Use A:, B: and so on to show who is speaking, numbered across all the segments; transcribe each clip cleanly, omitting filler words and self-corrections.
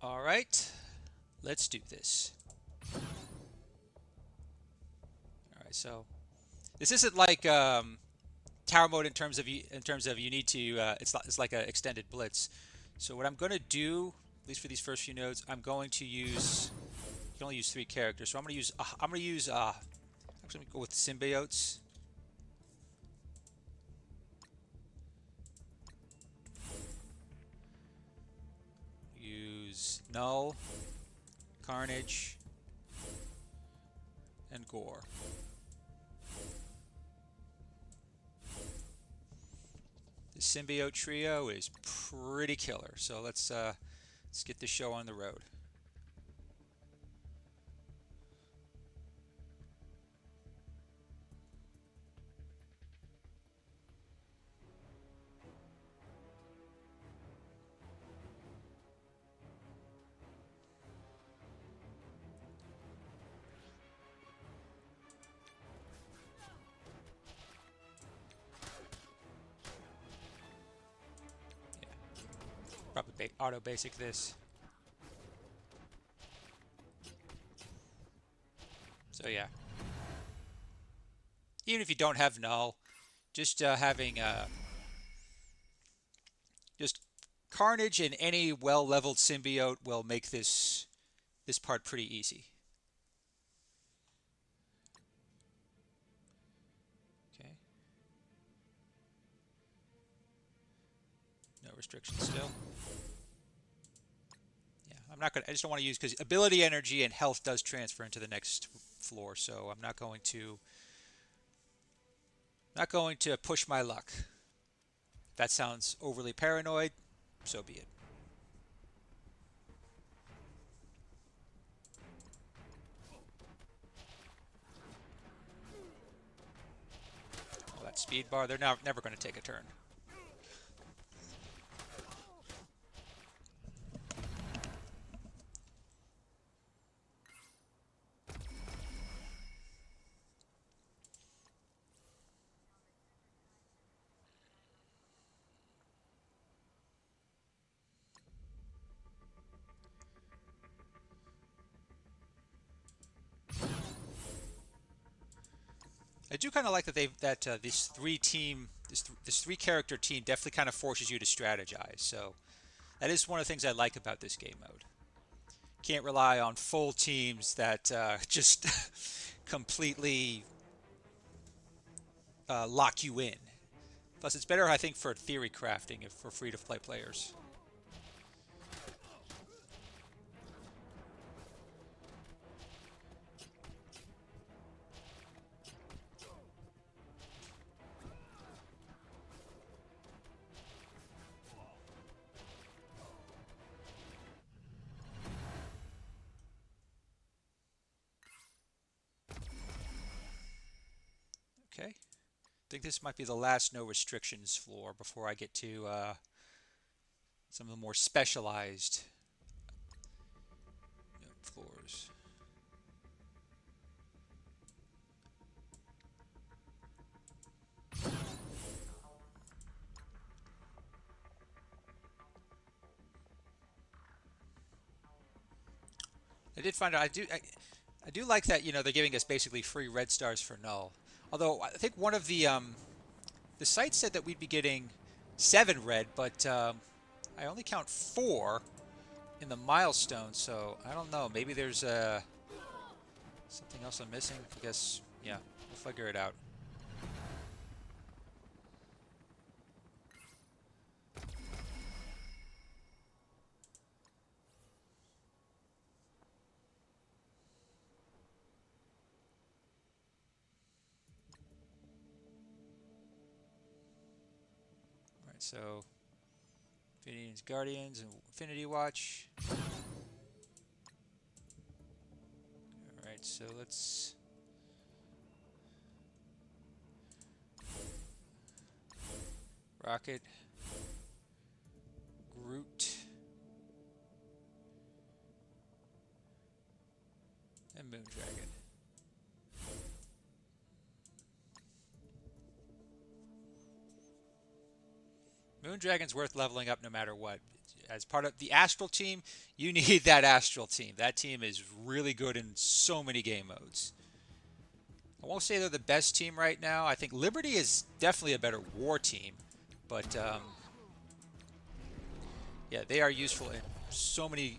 A: All right, let's do this. All right, so this isn't like tower mode in terms of you need to. It's like an extended blitz. So what I'm going to do, at least for these first few nodes, I'm going to use. You can only use 3 characters, so I'm going to use. Actually, I'm going to go with symbiotes. Use Null, Carnage, and Gore. The symbiote trio is pretty killer. So let's get this show on the road. Probably auto basic this. So yeah. Even if you don't have null, just having just Carnage and any well-leveled symbiote will make this part pretty easy. Okay. No restrictions still. Yeah, I'm not gonna. I just don't want to use because ability energy and health does transfer into the next floor, so I'm not going to. Not going to push my luck. If that sounds overly paranoid, so be it. Well, that speed bar, they're never going to take a turn. I do kind of like that this 3 character team definitely kind of forces you to strategize. So that is one of the things I like about this game mode. Can't rely on full teams that just completely lock you in. Plus, it's better, I think, for theory crafting if for free-to-play players. Okay. I think this might be the last no restrictions floor before I get to some of the more specialized floors. I did find out I do like that they're giving us basically free red stars for null. Although I think one of the site said that we'd be getting 7 red, but I only count 4 in the milestone, so I don't know. Maybe there's something else I'm missing. I guess, yeah, we'll figure it out. All right, so Infinity Guardians and Infinity Watch. All right, so let's. Rocket, Groot, and Moondragon. Moondragon's worth leveling up no matter what. As part of the Astral team, you need that Astral team. That team is really good in so many game modes. I won't say they're the best team right now. I think Liberty is definitely a better war team, but yeah, they are useful in so many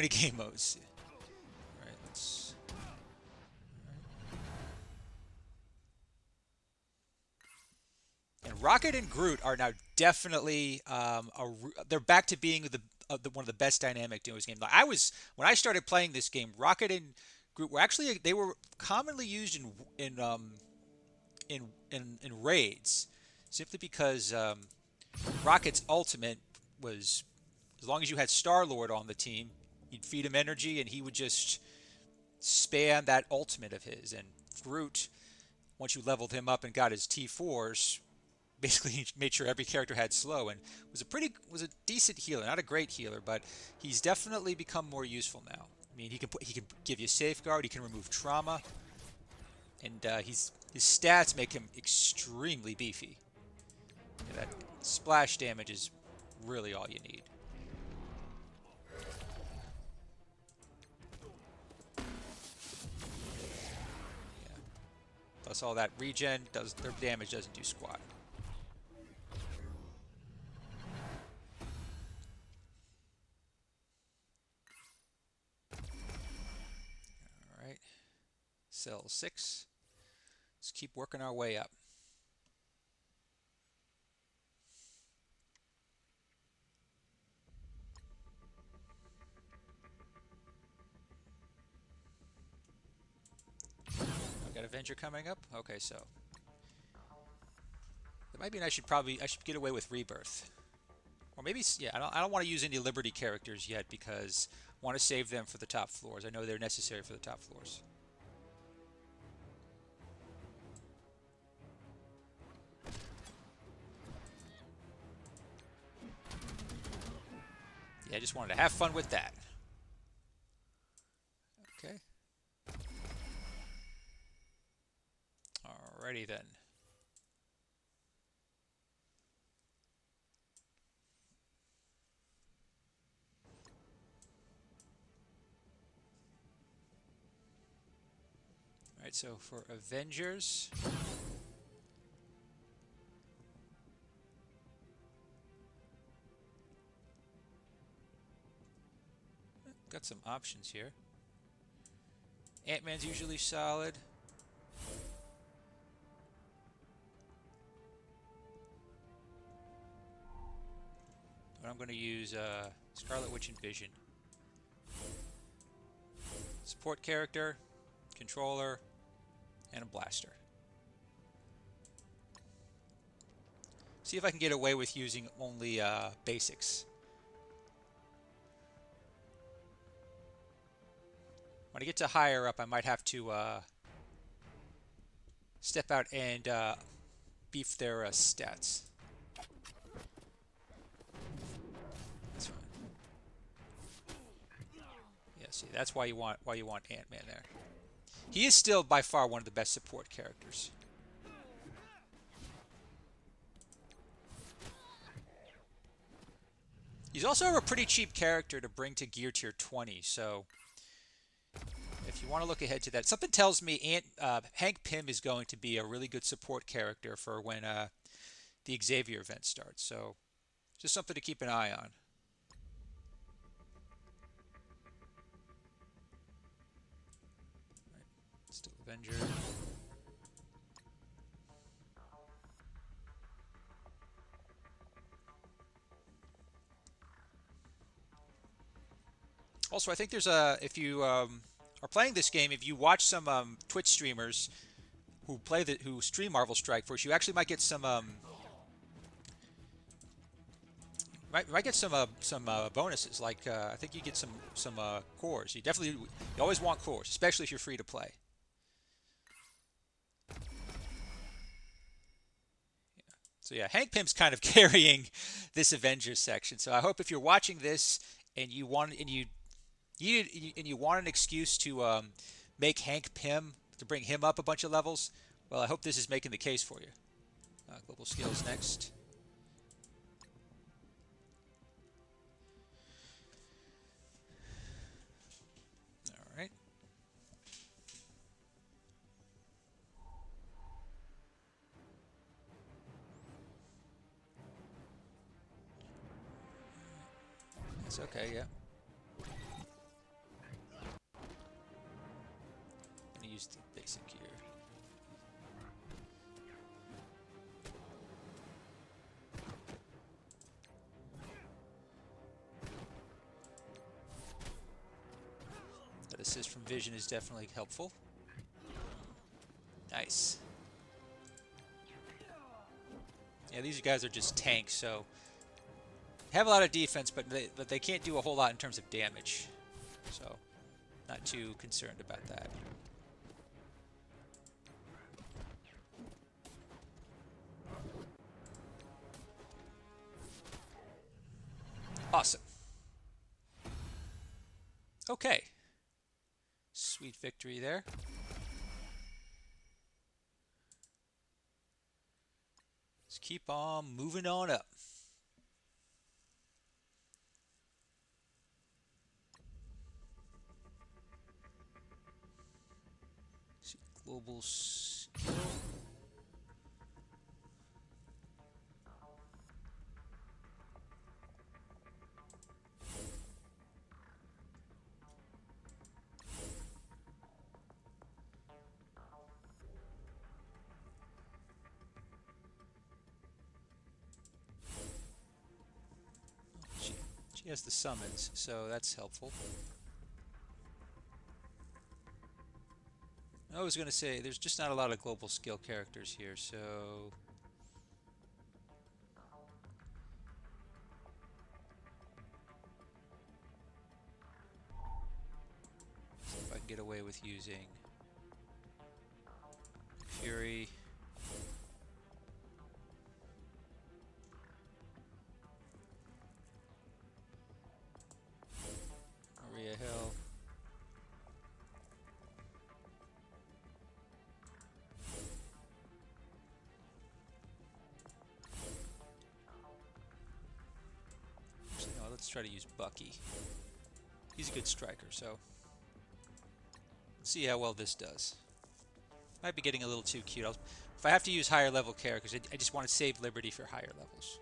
A: game modes. All right, let's. And Rocket and Groot are now definitely they're back to being one of the best dynamic duos games. Like when I started playing this game, Rocket and Groot were actually they were commonly used in raids, simply because Rocket's ultimate was, as long as you had Star-Lord on the team, you'd feed him energy and he would just spam that ultimate of his. And Groot, once you leveled him up and got his T4s, basically made sure every character had slow and was a decent healer, not a great healer, but he's definitely become more useful now. I mean, he can give you safeguard, he can remove trauma, and his stats make him extremely beefy. Yeah, that splash damage is really all you need. Yeah. Plus all that regen their damage doesn't do squat. All right. Cell 6. Let's keep working our way up. I've got Avenger coming up. Okay, so that might mean I should get away with Rebirth, or maybe yeah. I don't want to use any Liberty characters yet because I want to save them for the top floors. I know they're necessary for the top floors. Yeah, I just wanted to have fun with that. Okay. Alrighty then. Alright, so for Avengers, got some options here. Ant-Man's usually solid. But I'm going to use Scarlet Witch and Vision. Support character, controller, and a blaster. See if I can get away with using only basics. When I get to higher up, I might have to step out and beef their stats. That's fine. Yeah, see, that's why you want Ant-Man there. He is still by far one of the best support characters. He's also a pretty cheap character to bring to Gear Tier 20, so if you want to look ahead to that, something tells me Hank Pym is going to be a really good support character for when the Xavier event starts. So just something to keep an eye on. Right. Still Avenger. Also, I think there's if you are playing this game, if you watch some Twitch streamers who stream Marvel Strike Force, you actually might get some might get some bonuses. Like I think you get some cores. You always want cores, especially if you're free to play. So yeah, Hank Pym's kind of carrying this Avengers section. So I hope if you're watching this and you want an excuse to make Hank Pym, to bring him up a bunch of levels, well, I hope this is making the case for you. Global skills next. It's okay, yeah. I'm gonna use the basic here. That assist from vision is definitely helpful. Nice. Yeah, these guys are just tanks, so have a lot of defense, but they can't do a whole lot in terms of damage. So, not too concerned about that. Awesome. Okay. Sweet victory there. Let's keep on moving on up. Global skill. She has the summons, so that's helpful. I was going to say, there's just not a lot of global skill characters here, so... see if I can get away with using Fury. Maria Hill. Actually, no, let's try to use Bucky. He's a good striker, so let's see how well this does. Might be getting a little too cute. If I have to use higher level characters, I just want to save Liberty for higher levels.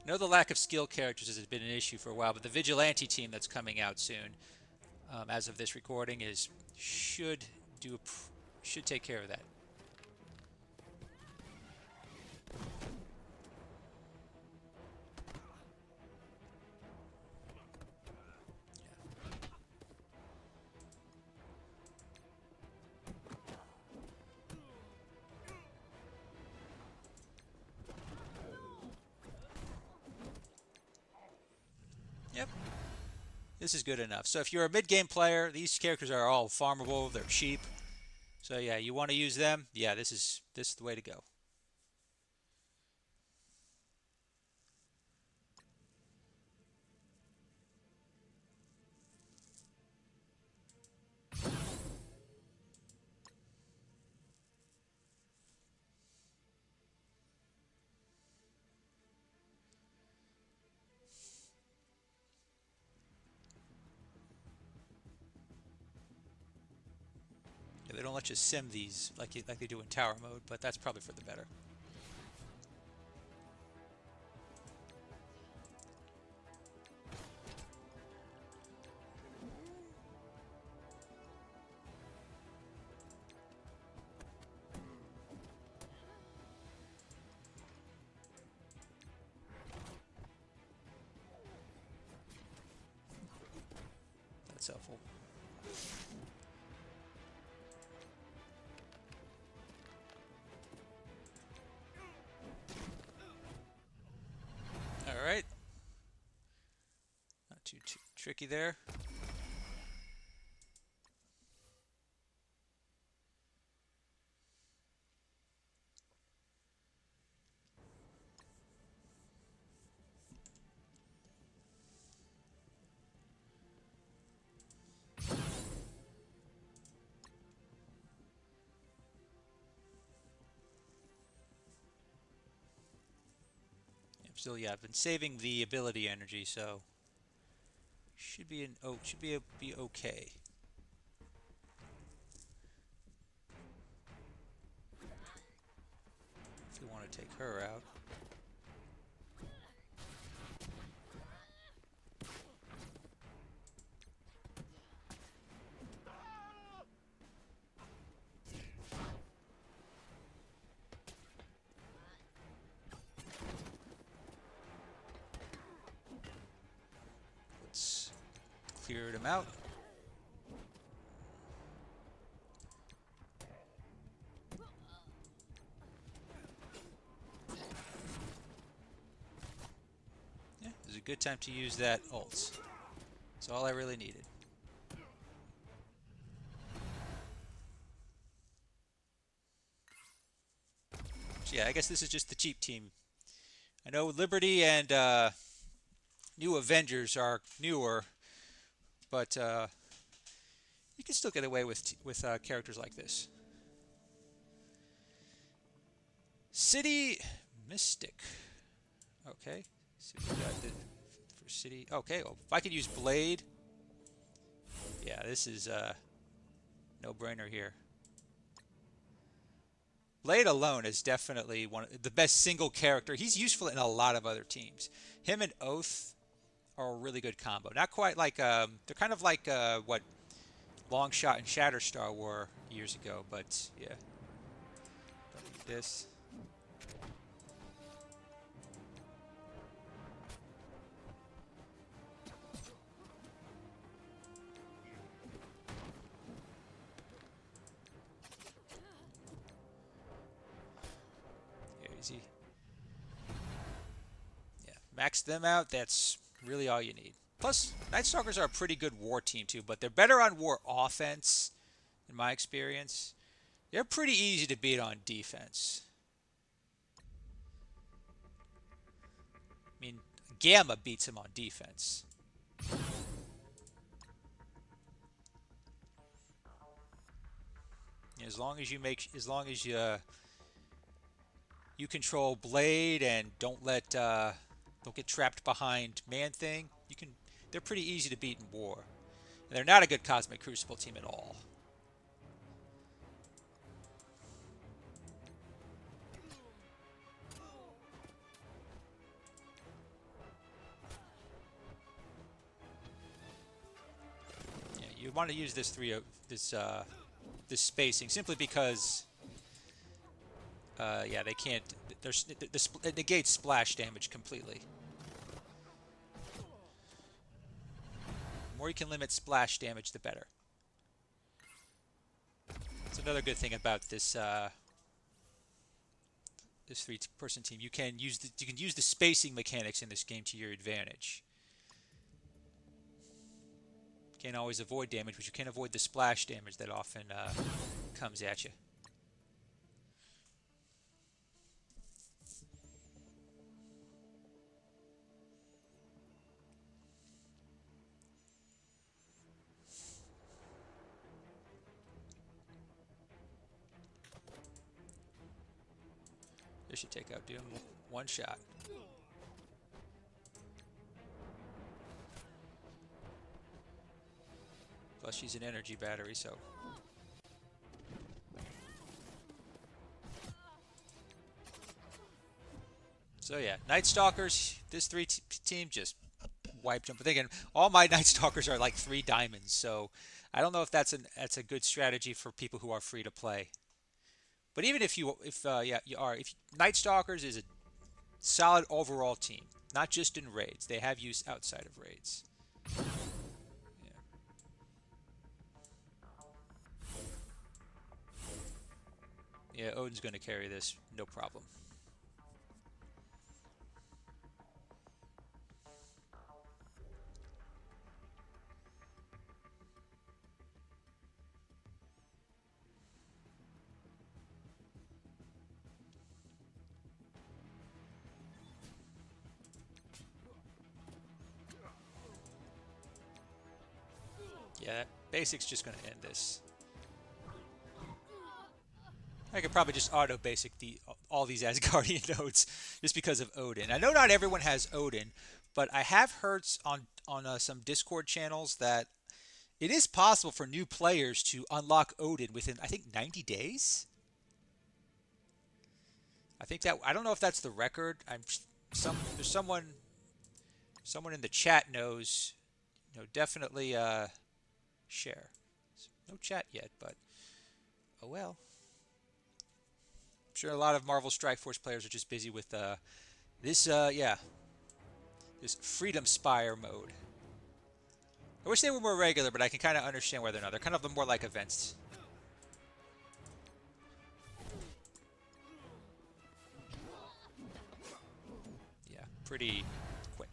A: I know the lack of skill characters has been an issue for a while, but the Vigilante team that's coming out soon, as of this recording, should take care of that. Yep. This is good enough. So if you're a mid-game player, these characters are all farmable, they're cheap. So yeah, you want to use them? Yeah, this is the way to go. Yeah, they don't let you sim these like they do in tower mode, but that's probably for the better. That's helpful. All right. Not too tricky there. Still, yeah, I've been saving the ability energy, so should be be okay. If we want to take her out. Cleared him out. Yeah, it was a good time to use that ult. That's all I really needed. So yeah, I guess this is just the cheap team. I know Liberty and new Avengers are newer, but you can still get away with characters like this. City Mystic. Okay. So we got the for City. Okay. Well, if I could use Blade. Yeah, this is no-brainer here. Blade alone is definitely one of the best single character. He's useful in a lot of other teams. Him and Oath are a really good combo. Not quite like they're kind of like what Longshot and Shatterstar were years ago, but yeah. Don't need this. Easy. Yeah, max them out. That's really all you need. Plus, Night Stalkers are a pretty good war team too, but they're better on war offense, in my experience. They're pretty easy to beat on defense. I mean, Gamma beats him on defense. As long as you control Blade and don't get trapped behind Man Thing, they're pretty easy to beat in war. And they're not a good Cosmic Crucible team at all. Yeah, you want to use this this spacing simply because yeah, they can't. It negates splash damage completely. The more you can limit splash damage, the better. It's another good thing about this this three-person team. You can use the spacing mechanics in this game to your advantage. Can't always avoid damage, but you can avoid the splash damage that often comes at you. This should take out Doom one shot. Plus she's an energy battery, so. So yeah, Night Stalkers, this team just wiped them. But again, all my Night Stalkers are like 3 diamonds, so I don't know if that's a good strategy for people who are free to play. But even if Night Stalkers is a solid overall team, not just in raids. They have use outside of raids. Yeah, Odin's going to carry this, no problem. Yeah, basic's just going to end this. I could probably just auto basic all these Asgardian nodes just because of Odin. I know not everyone has Odin, but I have heard on some Discord channels that it is possible for new players to unlock Odin within, I think, 90 days. I don't know if that's the record. There's someone in the chat knows. Definitely share. No chat yet, but oh well. I'm sure a lot of Marvel Strike Force players are just busy with this Freedom Spire mode. I wish they were more regular, but I can kind of understand why they're not. They're kind of more like events. Yeah, pretty quick.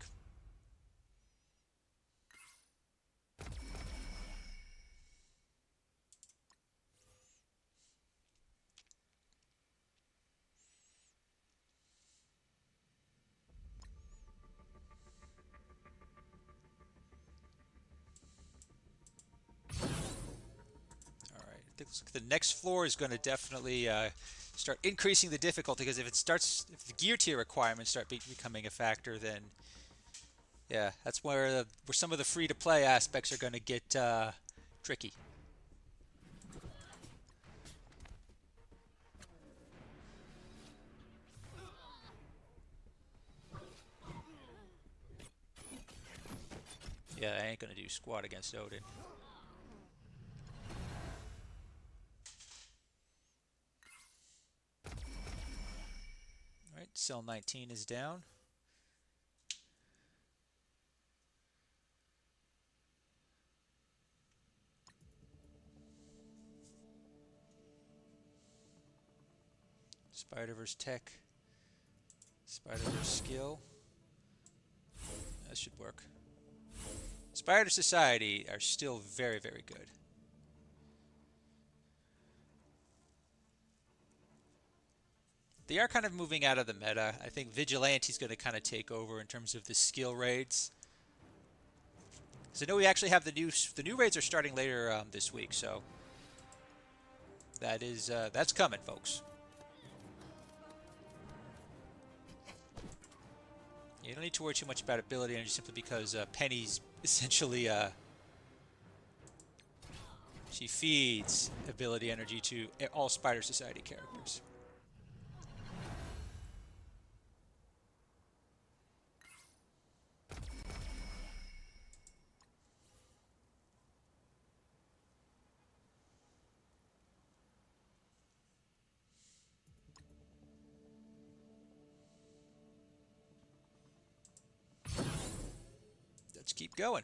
A: All right, I think the next floor is going to definitely start increasing the difficulty because if the gear tier requirements start becoming a factor, then yeah, that's where some of the free-to-play aspects are going to get tricky. Yeah, I ain't going to do squat against Odin. All right, cell 19 is down. Spider-Verse tech. Spider-Verse skill. That should work. Spider Society are still very, very good. They are kind of moving out of the meta. I think Vigilante's going to kind of take over in terms of the skill raids. So I know we actually have the new raids are starting later this week, so that's coming, folks. You don't need to worry too much about ability energy simply because Penny's essentially she feeds ability energy to all Spider Society characters. Let's keep going.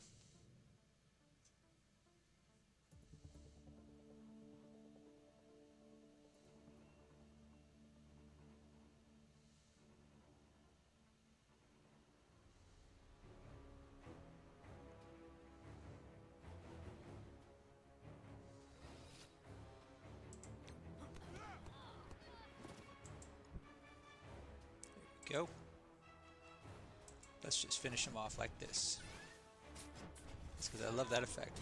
A: Go. Let's just finish him off like this. That's because I love that effect.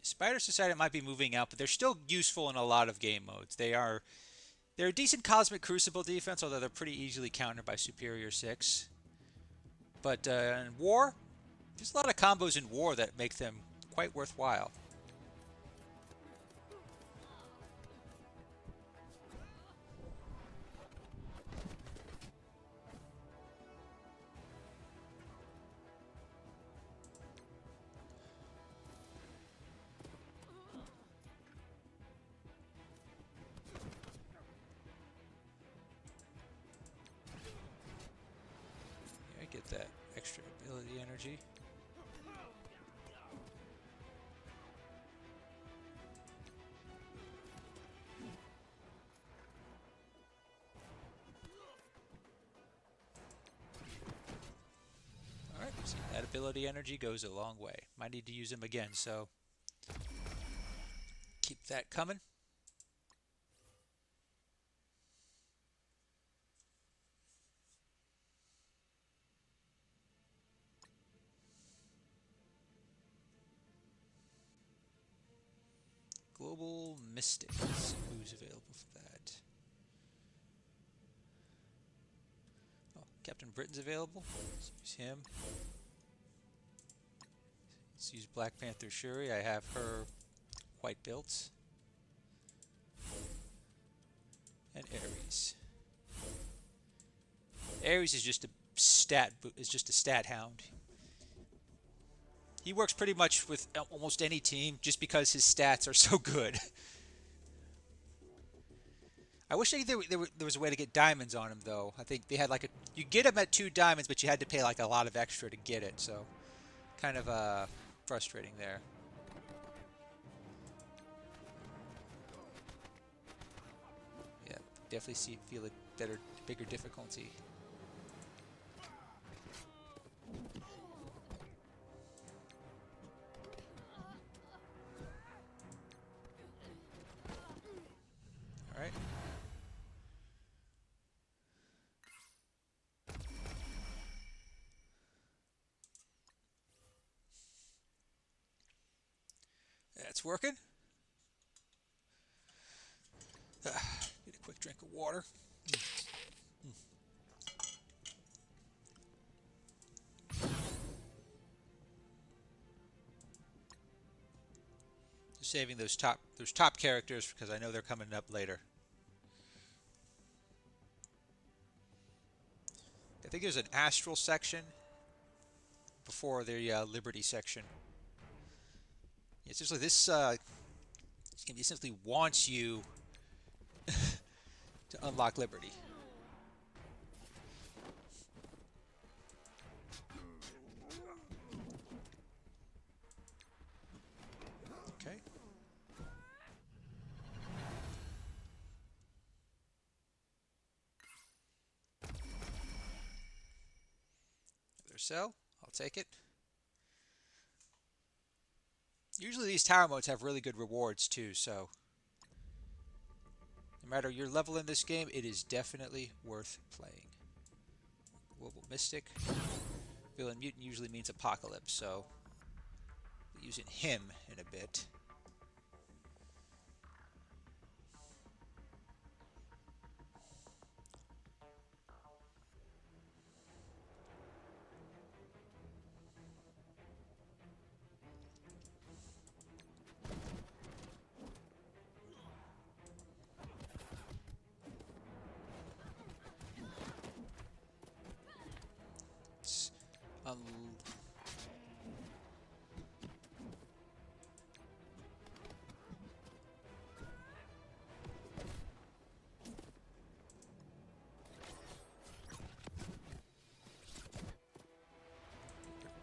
A: Spider Society might be moving out, but they're still useful in a lot of game modes. They're a decent Cosmic Crucible defense, although they're pretty easily countered by Superior 6. But in War, there's a lot of combos in War that make them quite worthwhile. Yeah, get that extra ability energy. Alright, see, that ability energy goes a long way. Might need to use him again, so keep that coming. Global Mystics. Who's available for that? Oh, Captain Britain's available. Let's use him. Let's use Black Panther Shuri. I have her quite built. And Ares. Ares is just a stat hound. He works pretty much with almost any team just because his stats are so good. I wish there was a way to get diamonds on him, though. I think they had like you get him at 2 diamonds, but you had to pay like a lot of extra to get it, so kind of frustrating there. Yeah, definitely feel a bigger difficulty. All right. That's working. Get a quick drink of water. Just saving those top characters because I know they're coming up later. I think there's an astral section before the Liberty section. It's just like this game essentially wants you to unlock Liberty. Okay. Another cell. I'll take it. Usually these tower modes have really good rewards too, so no matter your level in this game, it is definitely worth playing. Global Mystic. Villain Mutant usually means Apocalypse, so we'll be using him in a bit.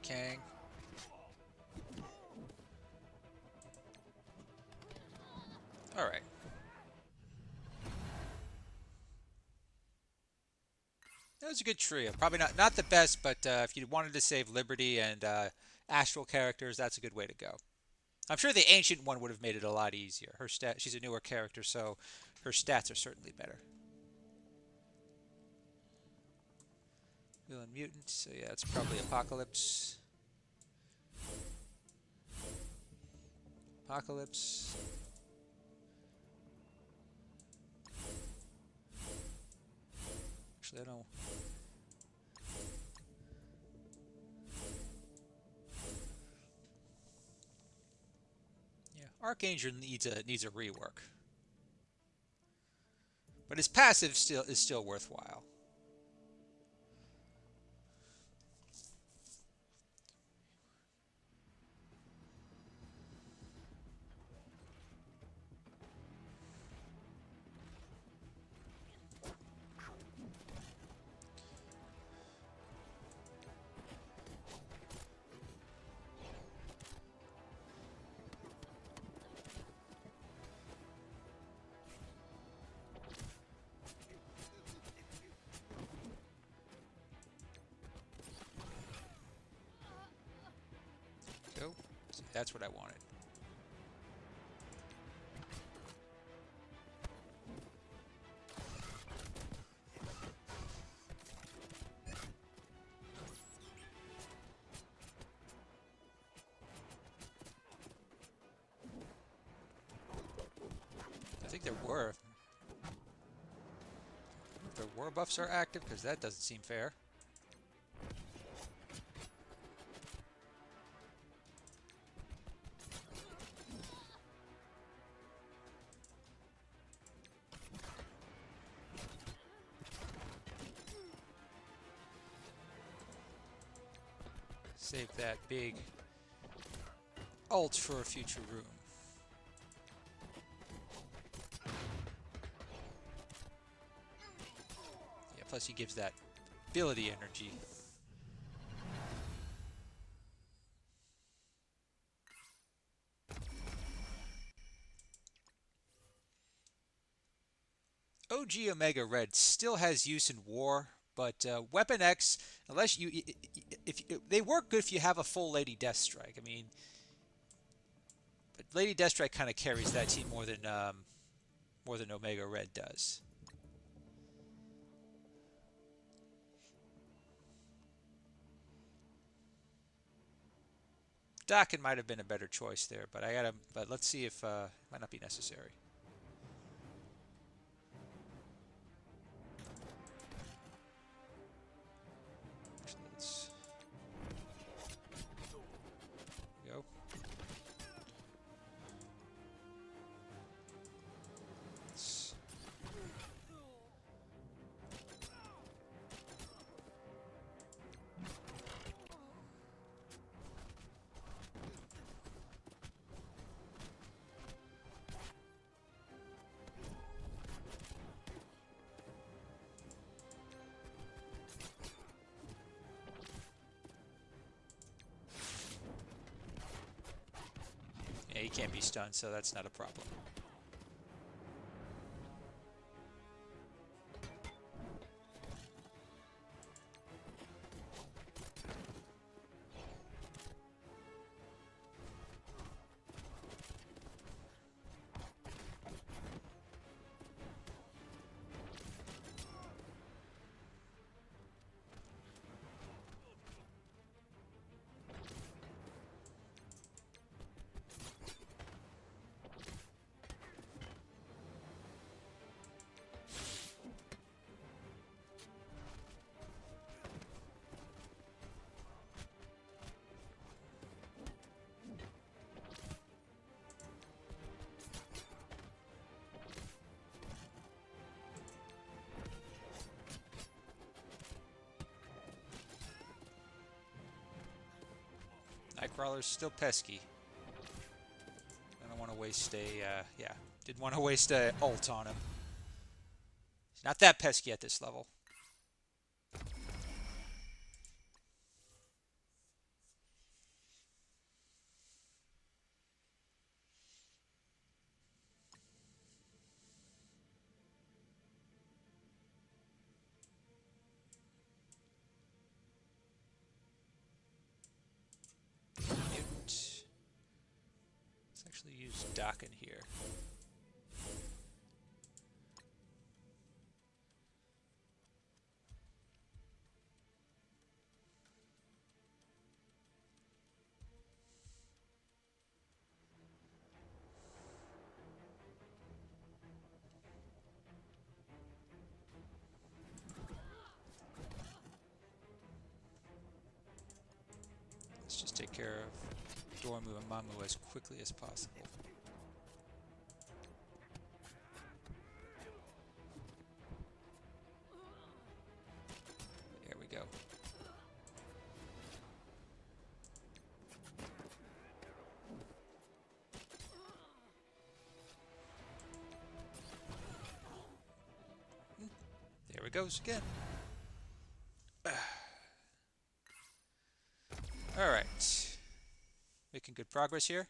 A: Kang. All right. That was a good trio. Probably not the best, but if you wanted to save Liberty and Astral characters, that's a good way to go. I'm sure the Ancient one would have made it a lot easier. She's a newer character, so her stats are certainly better. Villain Mutant, so yeah, it's probably Apocalypse. Apocalypse. Actually, I don't. Yeah, Archangel needs a rework, but his passive is still worthwhile. Go. See, that's what I wanted. I think there were. If the war buffs are active, because that doesn't seem fair. Save that big ult for a future room. Yeah, plus he gives that ability energy. OG Omega Red still has use in war, but Weapon X, unless you, if they work good if you have a full Lady Deathstrike. I mean, but Lady Deathstrike kind of carries that team more than Omega Red does. Dakin might have been a better choice there, but But let's see if it might not be necessary. Let's go. Yeah, he can't be stunned, so that's not a problem. Nightcrawler's still pesky. I don't want to waste a, yeah, didn't want to waste a ult on him. He's not that pesky at this level. Let's actually use Dakin here. Let's just take care of Dormu and Mamu as quickly as possible. There we go. There it goes again. All right. Making good progress here.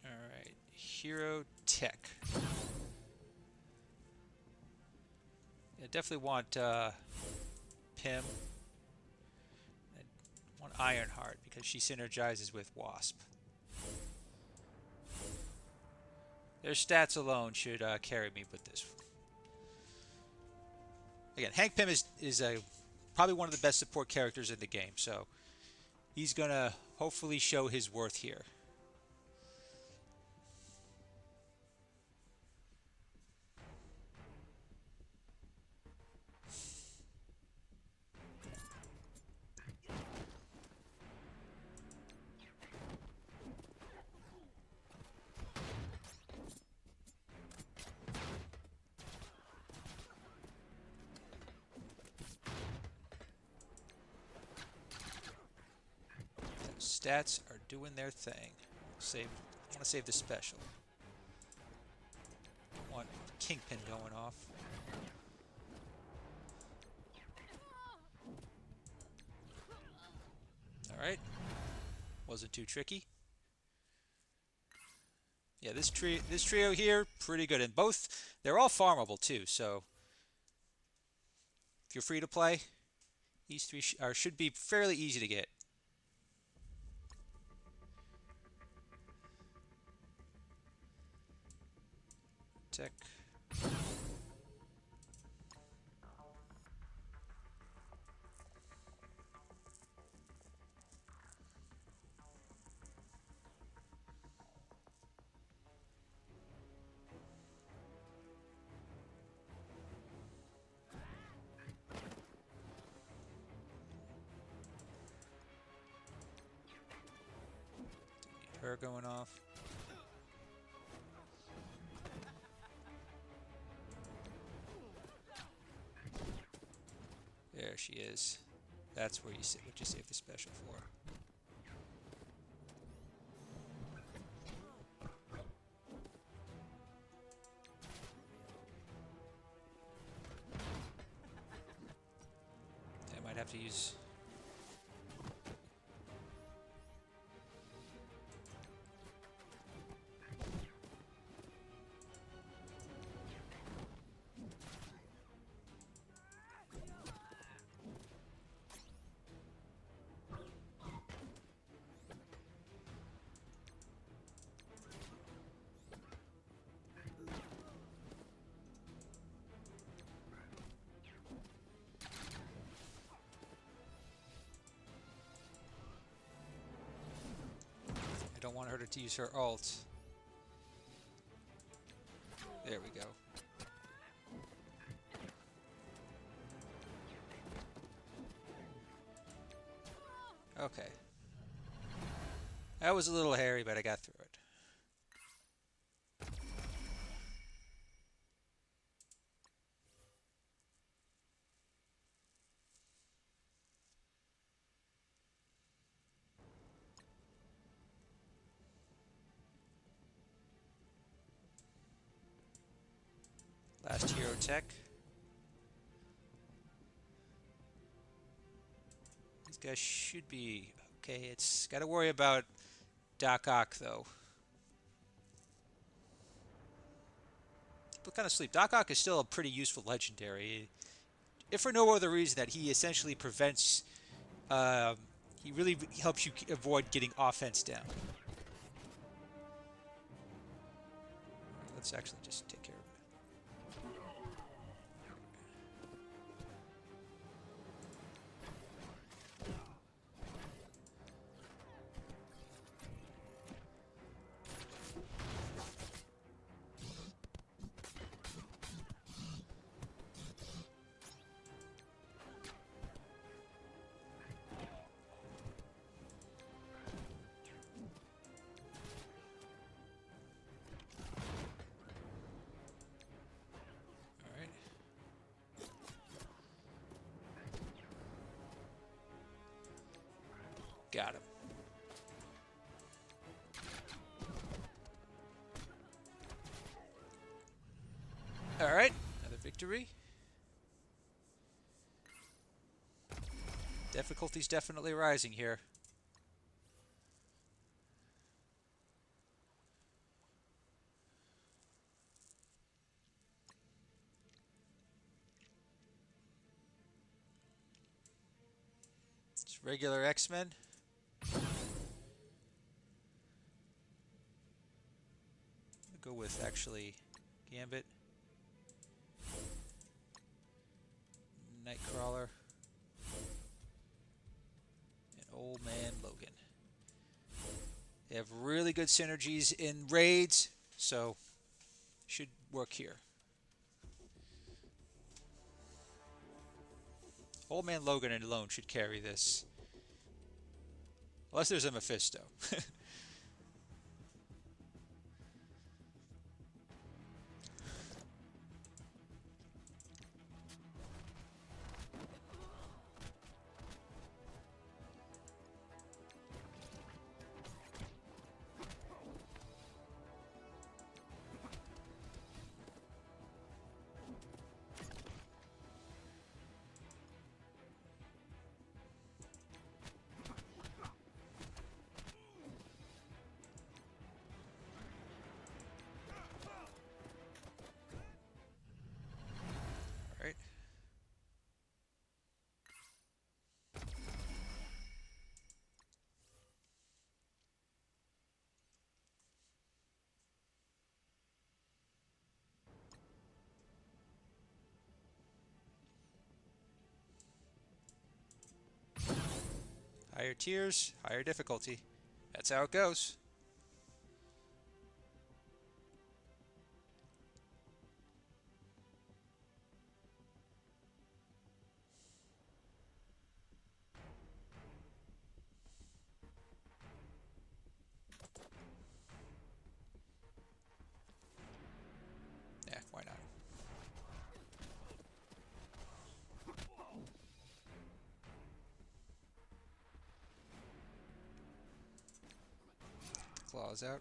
A: All right. Hero Tech. Yeah, definitely want Pym. I want Ironheart because she synergizes with Wasp. Their stats alone should carry me with this. Again, Hank Pym is probably one of the best support characters in the game, so he's going to hopefully show his worth here. Stats are doing their thing. I want to save the special. Don't want Kingpin going off. Alright. Wasn't too tricky. Yeah, this trio here, pretty good. And both, they're all farmable too, so if you're free to play, these three should be fairly easy to get. Tech. Her going off. There she is. That's where what you save the special for. I might have to use. I don't want her to use her ult. There we go. Okay. That was a little hairy, but I got through it. Last hero tech. These guys should be okay. It's got to worry about Doc Ock though. People kind of sleep. Doc Ock is still a pretty useful legendary, if for no other reason that he essentially prevents. He really helps you avoid getting offense down. Right, let's actually just take care of it. Got him. All right, another victory. Difficulty's definitely rising here. It's regular X-Men. Go with actually Gambit, Nightcrawler, and Old Man Logan. They have really good synergies in raids, so should work here. Old Man Logan alone should carry this, unless there's a Mephisto. Higher tiers, higher difficulty. That's how it goes. Yeah, why not? Claws out.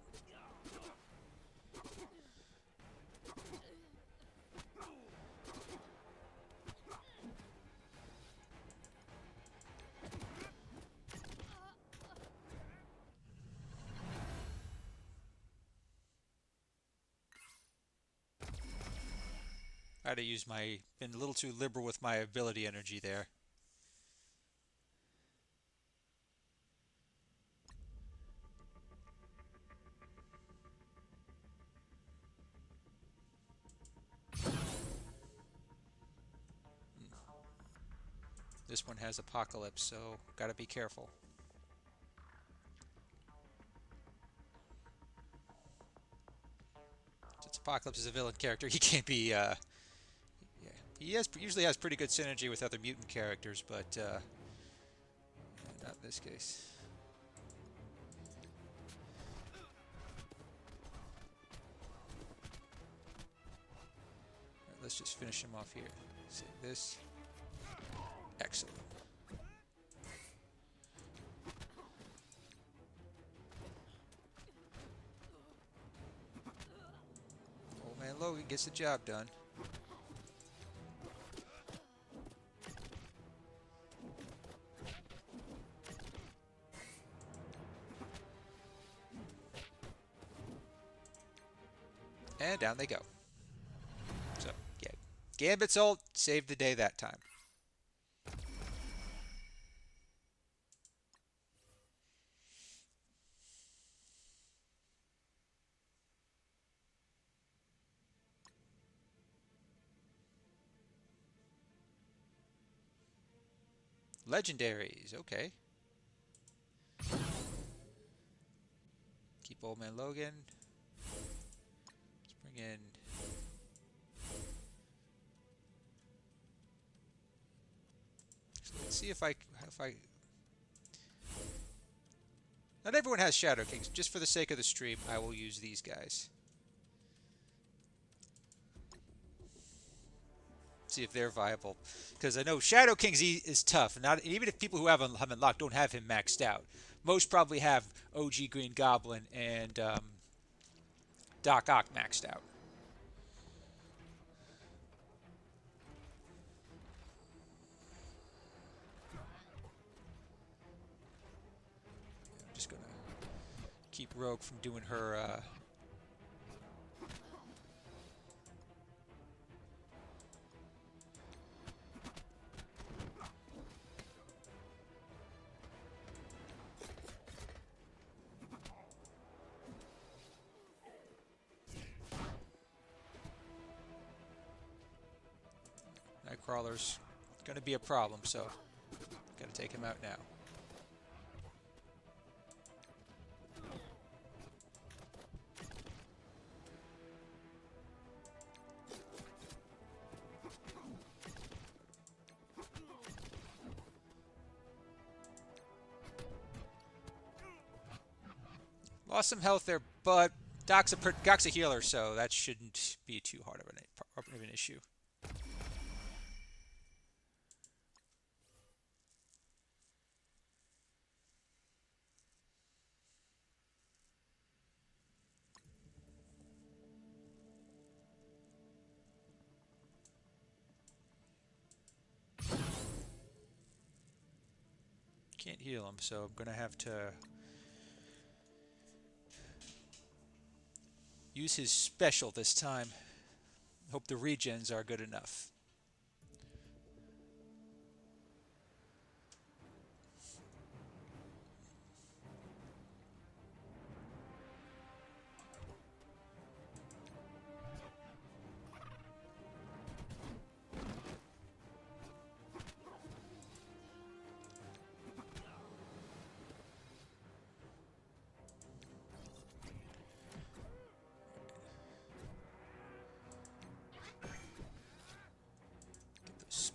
A: I had to use my, been a little too liberal with my ability energy there. This one has Apocalypse, so gotta be careful. Since Apocalypse is a villain character, he can't be, yeah. He usually has pretty good synergy with other mutant characters, but, not in this case. Right, let's just finish him off here. Save this. Excellent. Old Man Logan gets the job done. And down they go. So, yeah. Gambit's ult saved the day that time. Legendaries, okay. Keep Old Man Logan. Let's bring in... Let's see if I... Not everyone has Shadow Kings. Just for the sake of the stream, I will use these guys. See if they're viable. Because I know Shadow Kings is tough. Not even if people who have him unlocked don't have him maxed out. Most probably have OG Green Goblin and Doc Ock maxed out. I'm just gonna keep Rogue from doing her. Nightcrawler's gonna be a problem, so gotta take him out now. Lost some health there, but Doc's a healer, so that shouldn't be too hard of an issue. Can't heal him, so I'm gonna have to use his special this time. Hope the regens are good enough.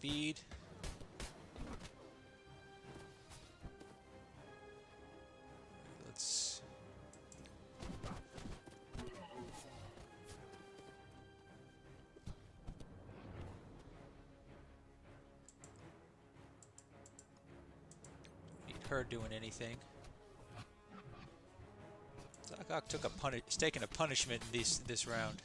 A: speed. Let's... Don't need her doing anything. Zagok took he's taking a punishment in this round.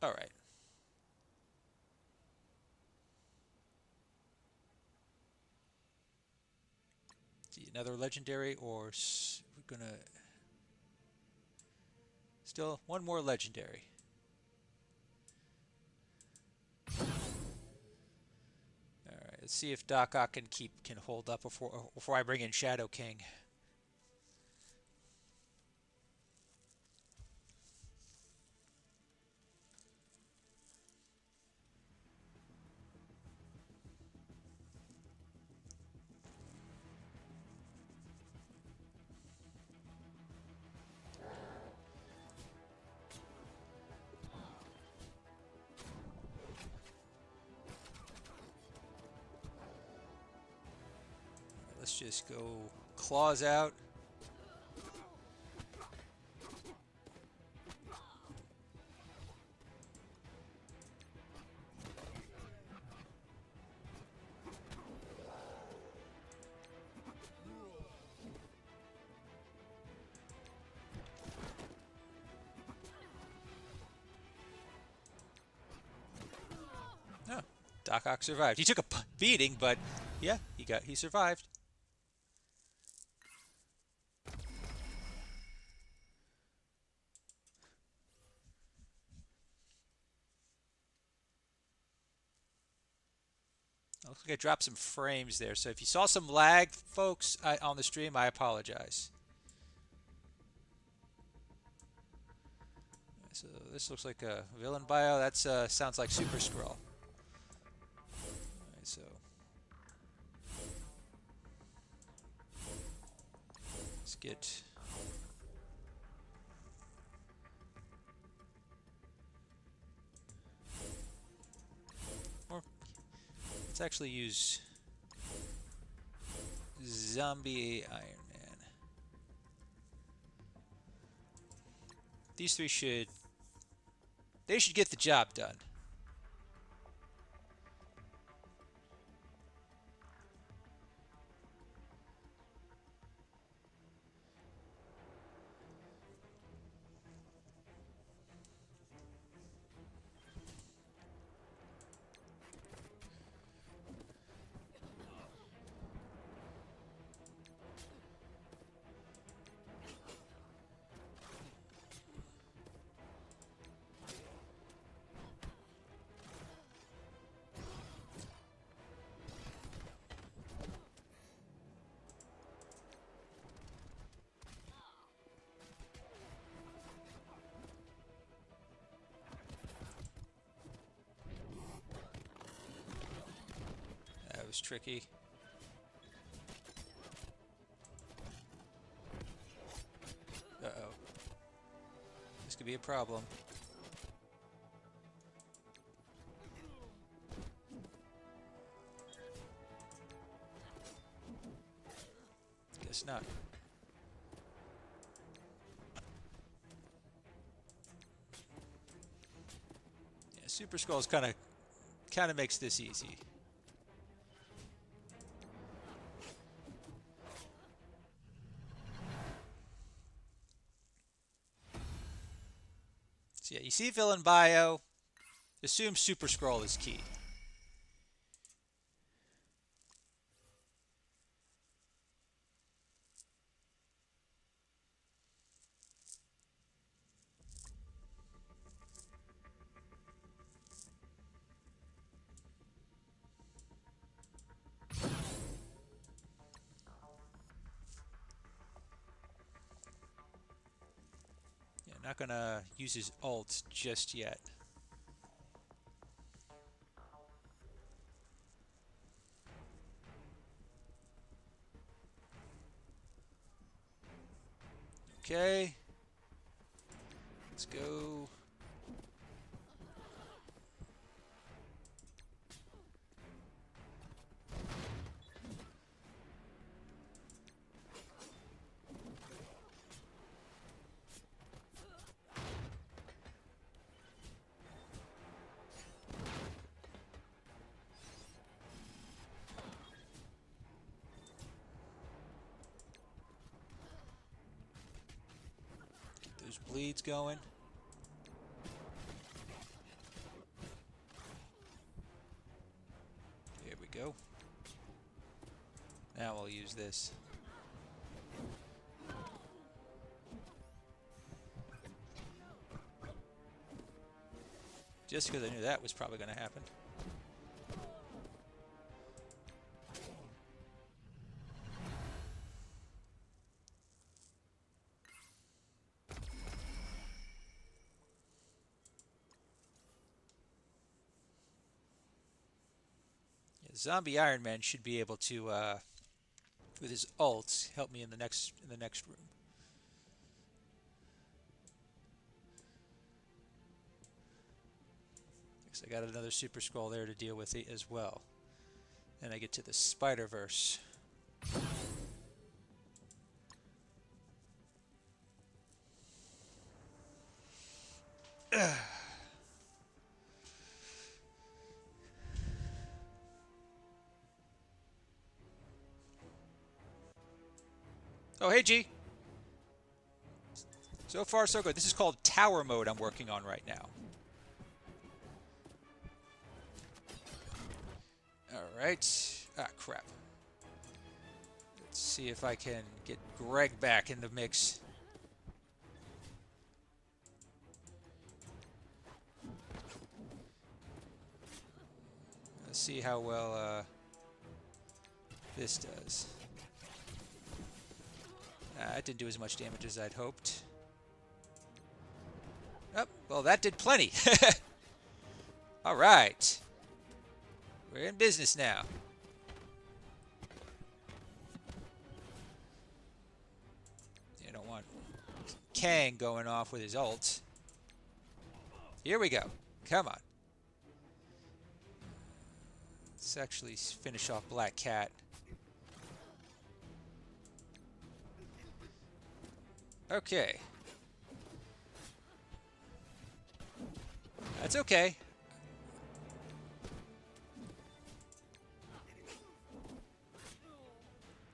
A: All right. See, another legendary, or we're gonna still one more legendary. All right. Let's see if Doc Ock can hold up before I bring in Shadow King. Let's just go claws out. No, Doc Ock survived. He took a beating, but yeah, he survived. Looks like I dropped some frames there, so if you saw some lag, folks, on the stream, I apologize. So this looks like a villain bio. That sounds like Super Skrull. All right, so let's get... Let's actually use Zombie Iron Man. These three should get the job done. That was tricky. Uh-oh. This could be a problem. Guess not. Yeah, Super Skrull's kind of makes this easy. So yeah, you see villain bio, assume Super Skrull is key. Yeah, not gonna use his ult just yet. Okay. Let's go. Get those bleeds going. There we go. Now we'll use this. Just because I knew that was probably going to happen. Yeah, Zombie Iron Man should be able to, with his ult, help me in the next room. I got another Super Scroll there to deal with as well. Then I get to the Spider-Verse. Oh, hey, G. So far, so good. This is called Tower Mode I'm working on right now. Alright. Ah, crap. Let's see if I can get Greg back in the mix. Let's see how well this does. It didn't do as much damage as I'd hoped. Oh, well, that did plenty. All right. We're in business now. You don't want Kang going off with his ult. Here we go. Come on. Let's actually finish off Black Cat. Okay. That's okay.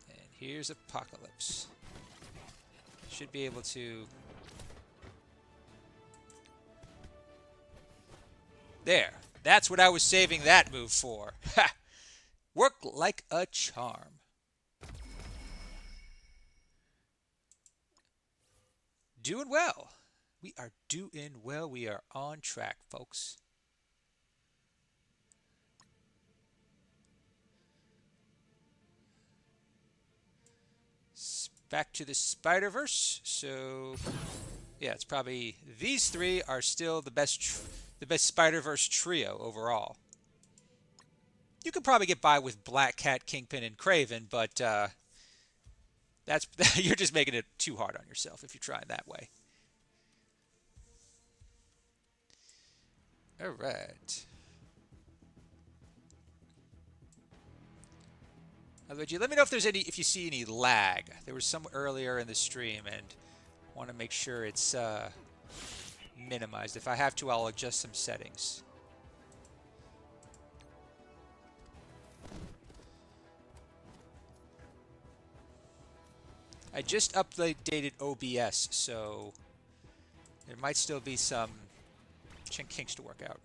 A: And here's Apocalypse. Should be able to... There. That's what I was saving that move for. Ha! Work like a charm. Doing well. We are doing well. We are on track, folks. Back to the Spider-Verse. So, yeah, it's probably these three are still the best Spider-Verse trio overall. You could probably get by with Black Cat, Kingpin, and Kraven, but that's you're just making it too hard on yourself if you're trying that way. All right. Let me know if there's if you see any lag. There was some earlier in the stream, and I want to make sure it's minimized. If I have to, I'll adjust some settings. I just updated OBS, so there might still be some kinks to work out.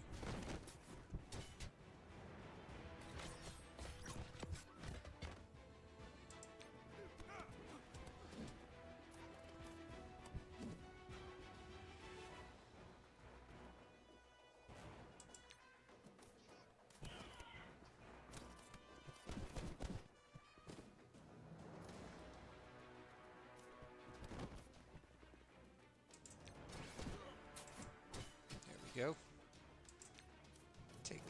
A: Go. Take.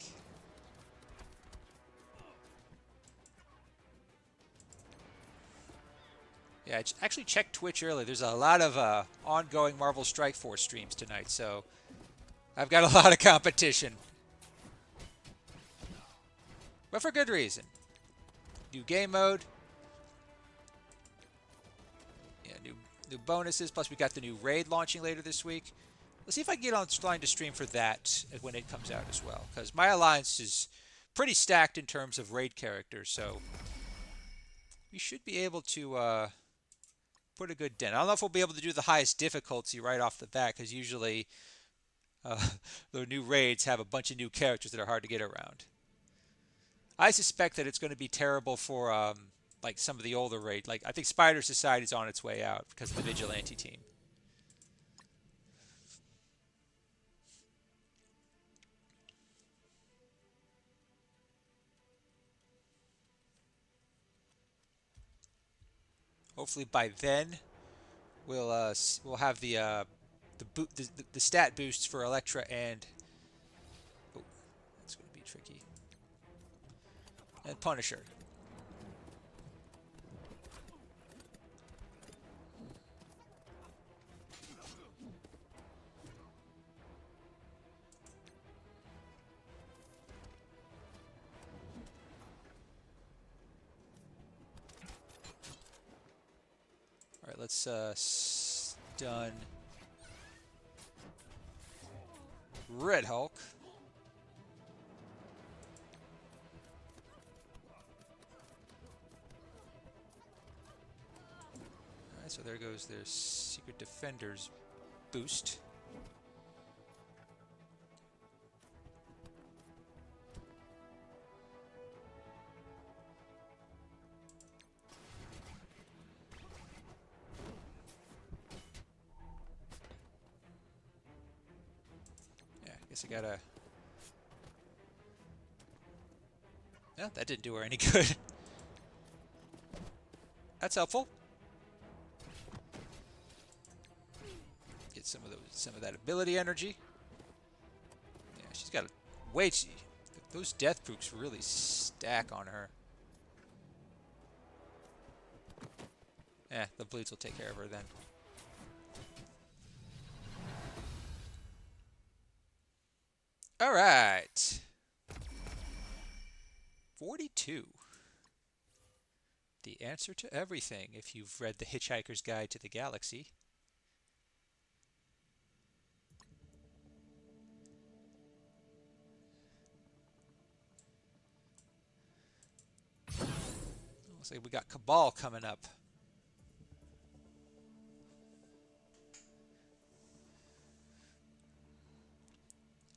A: Yeah, I actually checked Twitch earlier. There's a lot of ongoing Marvel Strike Force streams tonight, so I've got a lot of competition. But for good reason. New game mode. Yeah, new bonuses. Plus, we got the new raid launching later this week. Let's see if I can get online to stream for that when it comes out as well. Because my alliance is pretty stacked in terms of raid characters, so we should be able to put a good dent. I don't know if we'll be able to do the highest difficulty right off the bat, because usually the new raids have a bunch of new characters that are hard to get around. I suspect that it's going to be terrible for like some of the older raids. Like I think Spider Society is on its way out because of the Vigilante team. Hopefully by then we'll have the stat boosts for Elektra and that's going to be tricky. And Punisher. All right, let's stun Red Hulk. All right, so there goes their Secret Defenders boost. Guess I gotta... No, that didn't do her any good. That's helpful. Get some of that ability energy. Yeah, she's got a wait. Those death pooks really stack on her. The bleeds will take care of her then. All right. 42. The answer to everything if you've read The Hitchhiker's Guide to the Galaxy. Looks like we got Cabal coming up.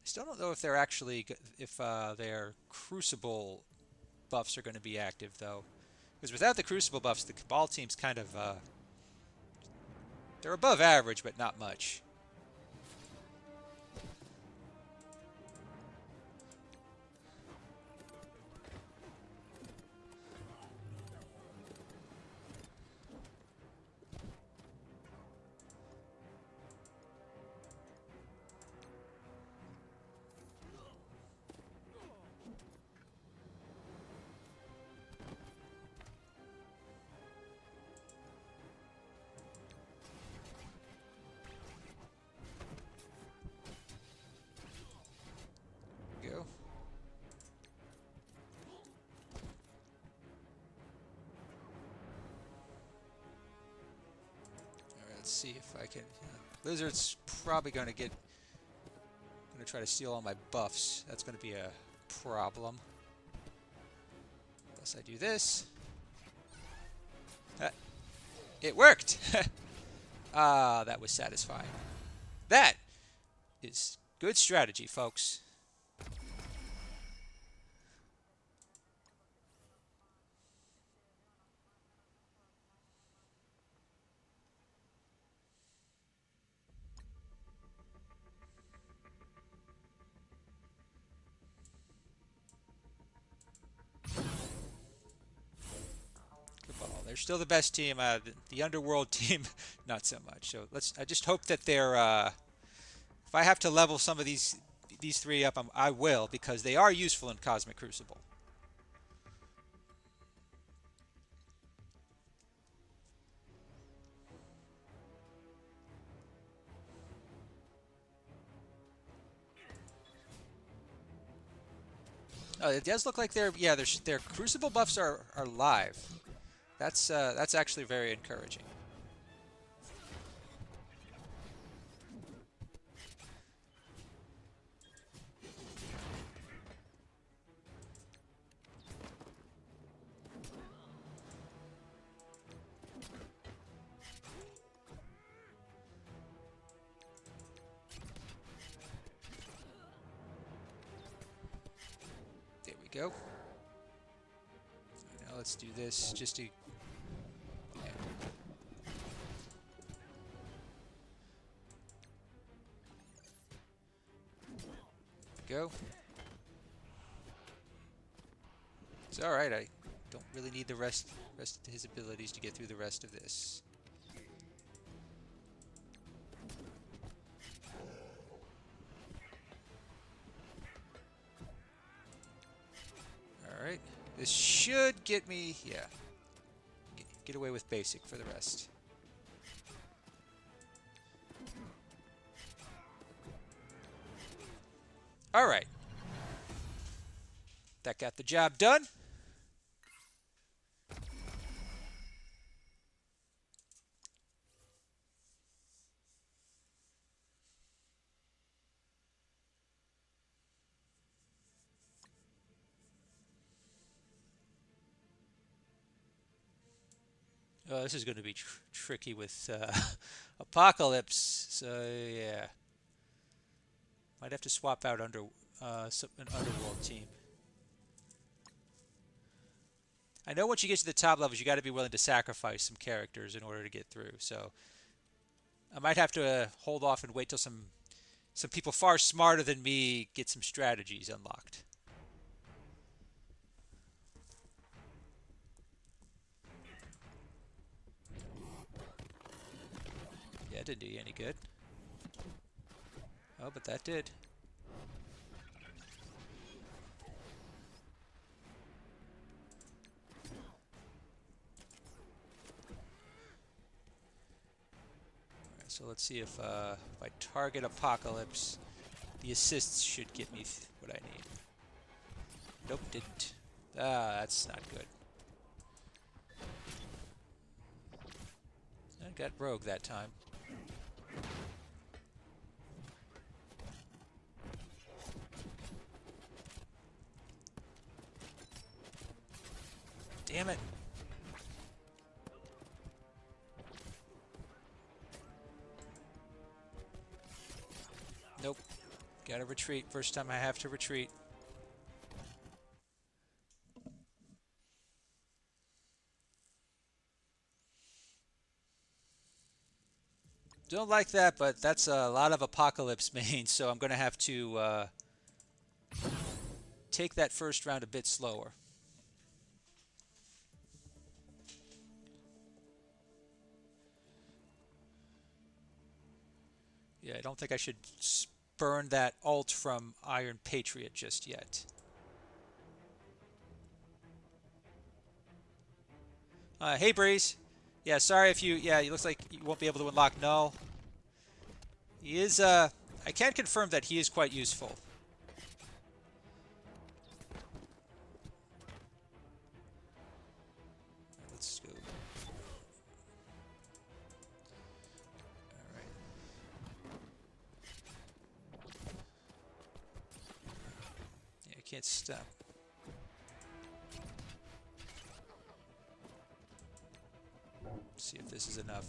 A: Still don't know if they're actually their Crucible buffs are going to be active though, because without the Crucible buffs, the Cabal team's kind of they're above average, but not much. Let's see if I can... Lizard's probably going to try to steal all my buffs. That's going to be a problem. Unless I do this. It worked! That was satisfying. That is good strategy, folks. They're still the best team. The Underworld team, not so much. So I just hope that they're. If I have to level some of these three up, I will, because they are useful in Cosmic Crucible. It does look like their crucible buffs are live. That's actually very encouraging. There we go. Now let's do this just to. Yeah. Go. It's all right. I don't really need the rest of his abilities to get through the rest of this. All right. This should get me. Yeah. Get away with basic for the rest. All right. That got the job done. Oh, this is going to be tricky with Apocalypse. So yeah, might have to swap out an Underworld team. I know once you get to the top levels, you got to be willing to sacrifice some characters in order to get through. So I might have to hold off and wait till some people far smarter than me get some strategies unlocked. Yeah, it didn't do you any good. Oh, but that did. Alright, so let's see if I target Apocalypse, the assists should get me what I need. Nope, didn't. Ah, that's not good. I got Rogue that time. Damn it. Nope. Gotta retreat. First time I have to retreat. Don't like that, but that's a lot of Apocalypse mains, so I'm going to have to take that first round a bit slower. Yeah, I don't think I should burn that ult from Iron Patriot just yet. Hey, Breeze. Yeah, sorry if you... Yeah, it looks like you won't be able to unlock Null. He is... I can confirm that he is quite useful. Let's go. Alright. Yeah, I can't stop. See if this is enough.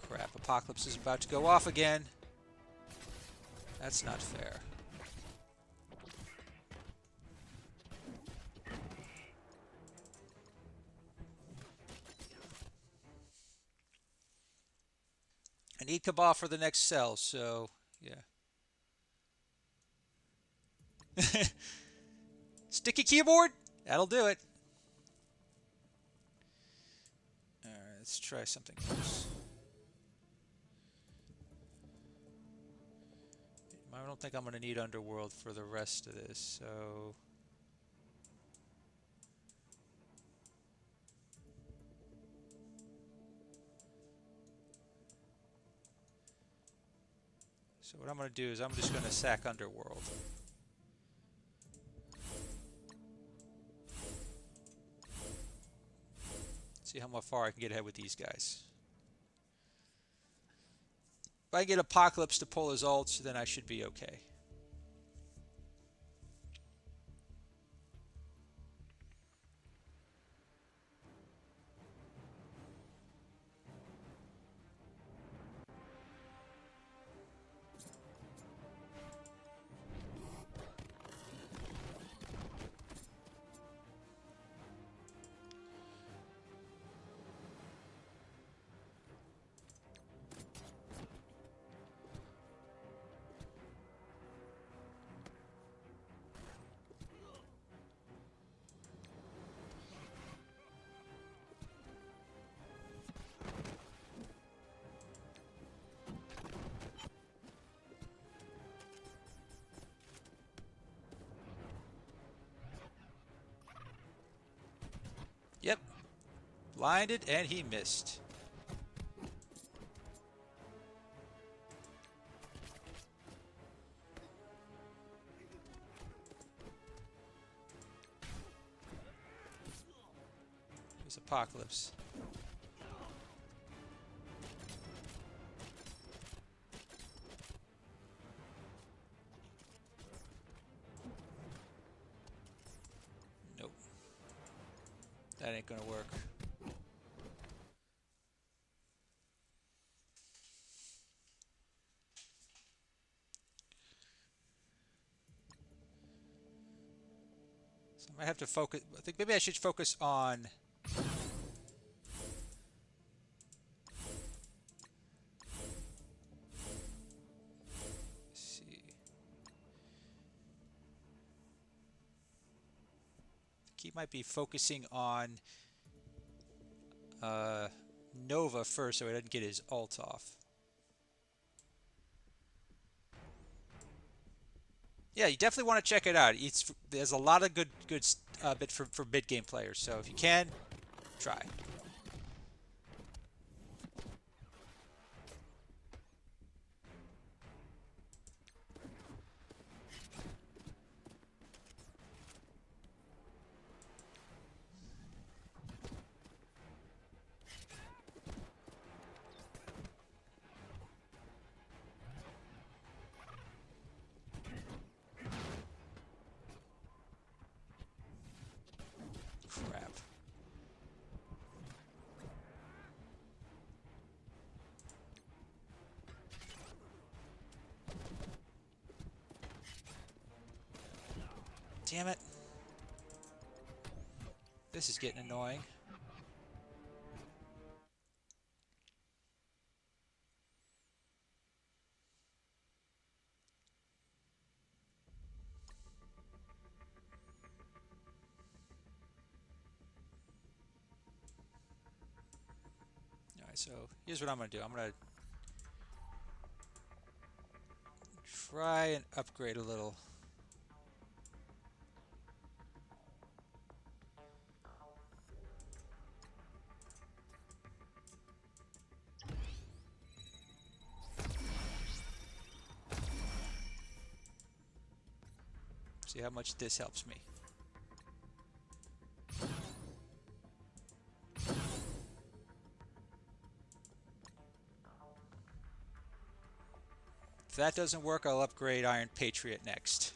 A: Crap, Apocalypse is about to go off again. That's not fair. I need Cabal for the next cell, so yeah. Sticky keyboard? That'll do it. Alright, let's try something else. I don't think I'm going to need Underworld for the rest of this, so... So what I'm going to do is I'm just going to sack Underworld. See how far I can get ahead with these guys. If I get Apocalypse to pull his ults, then I should be okay. Yep. Blinded, and he missed. There's Apocalypse. Nope. That ain't gonna work. So I might have to focus. I think maybe I should focus on. Let's see. He might be focusing on Nova first so he doesn't get his ult off. Yeah, you definitely want to check it out. There's a lot of good bit for mid game players. So if you can, try. Crap. Damn it. This is getting annoying. Alright, so here's what I'm going to do. I'm going to try and upgrade a little. See how much this helps me. If that doesn't work, I'll upgrade Iron Patriot next.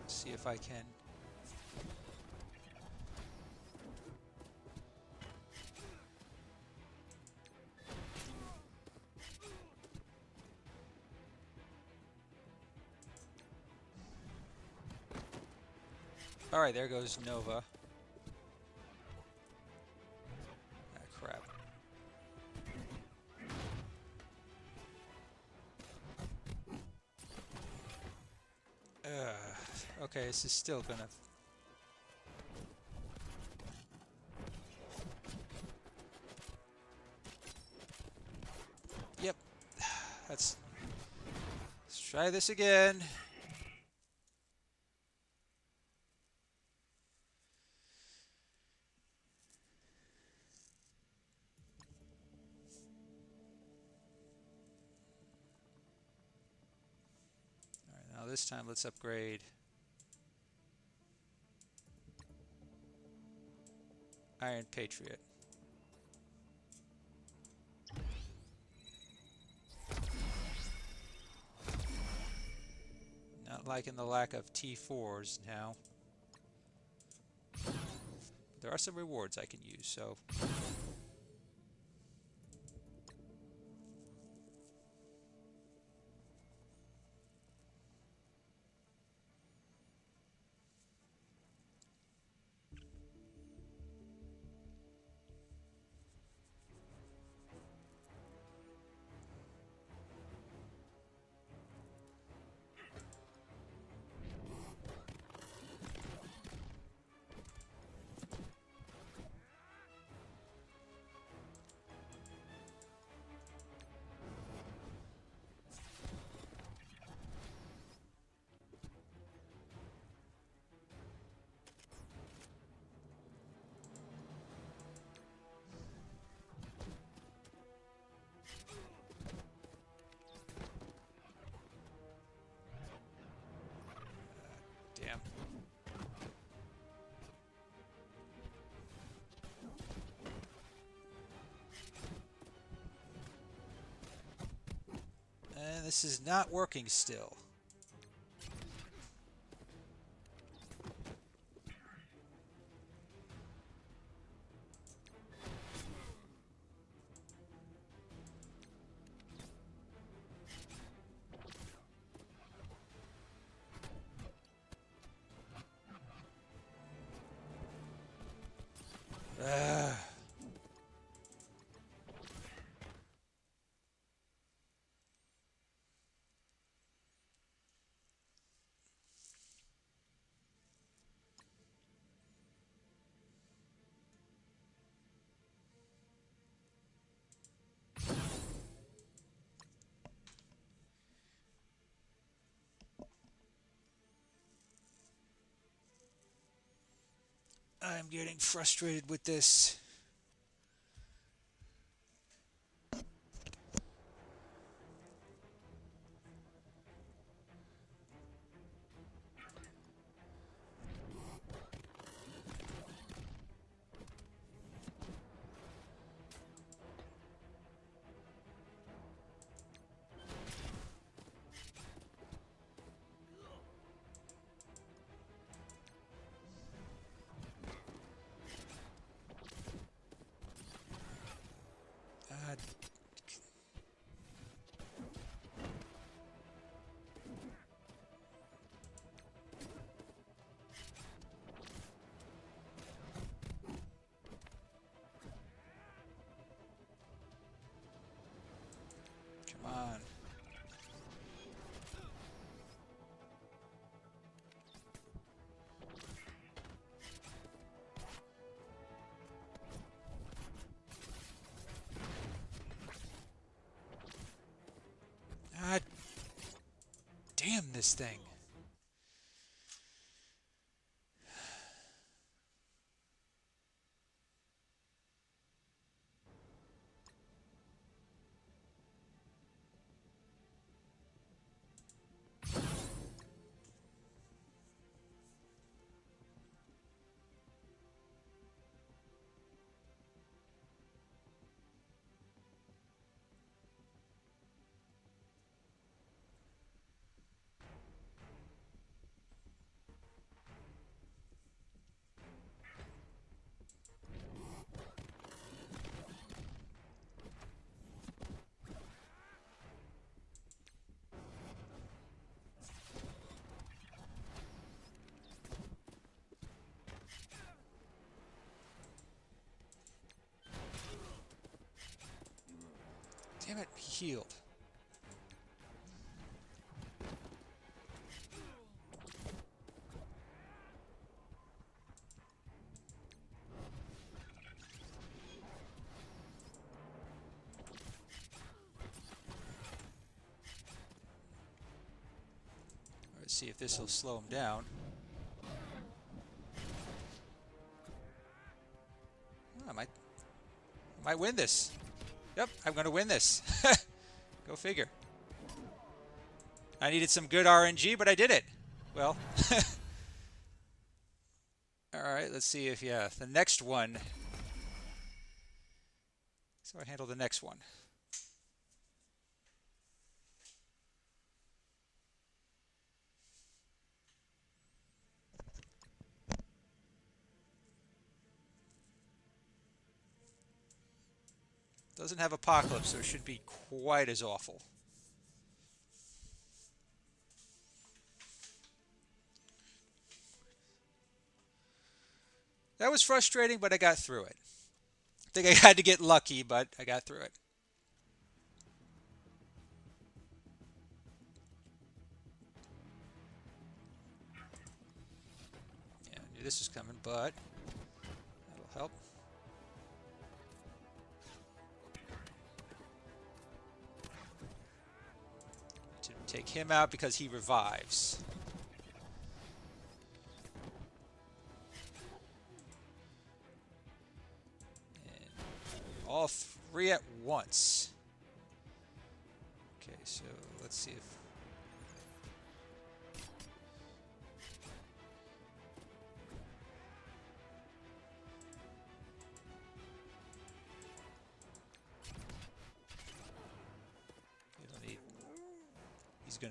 A: See if I can. Alright, there goes Nova. Ah, crap. Okay, this is still gonna... let's try this again. All right, now this time let's upgrade Iron Patriot. Not liking the lack of T4s now. There are some rewards I can use, so... Damn. And this is not working still. I'm getting frustrated with this. Come on. Ah, damn this thing. Damn it, he healed. see if this will slow him down. Oh, I might win this. Yep, I'm going to win this. Go figure. I needed some good RNG, but I did it. Well, all right, let's see if, yeah, the next one. So I handle the next one. Doesn't have Apocalypse, so it should be quite as awful. That was frustrating, but I got through it. I think I had to get lucky, but I got through it. Yeah, I knew this was coming, but that'll help. To take him out because he revives. And all three at once. Okay, so let's see if...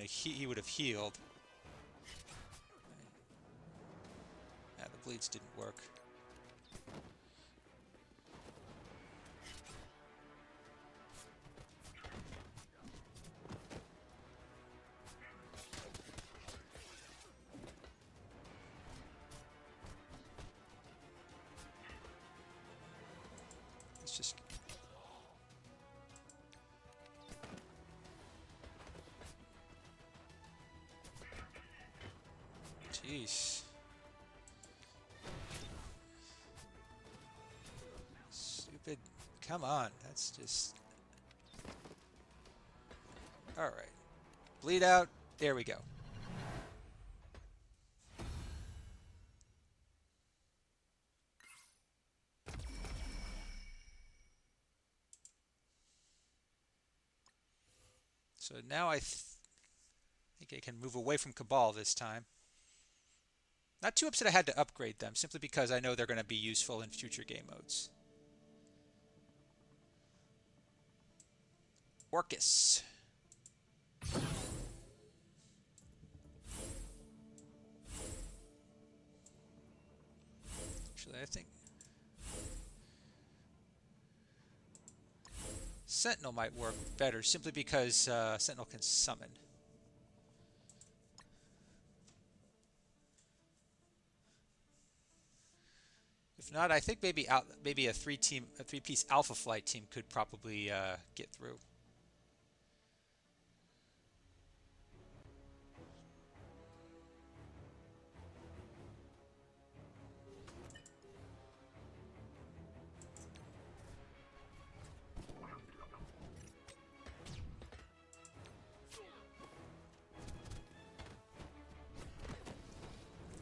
A: He would have healed. The bleeds didn't work. Let's just... Jeez. Stupid. Come on. That's just... Alright. Bleed out. There we go. So now I think I can move away from Cabal this time. Not too upset I had to upgrade them, simply because I know they're going to be useful in future game modes. Orcus. Actually, I think Sentinel might work better, simply because Sentinel can summon. If not, I think maybe a three-piece Alpha Flight team could probably get through.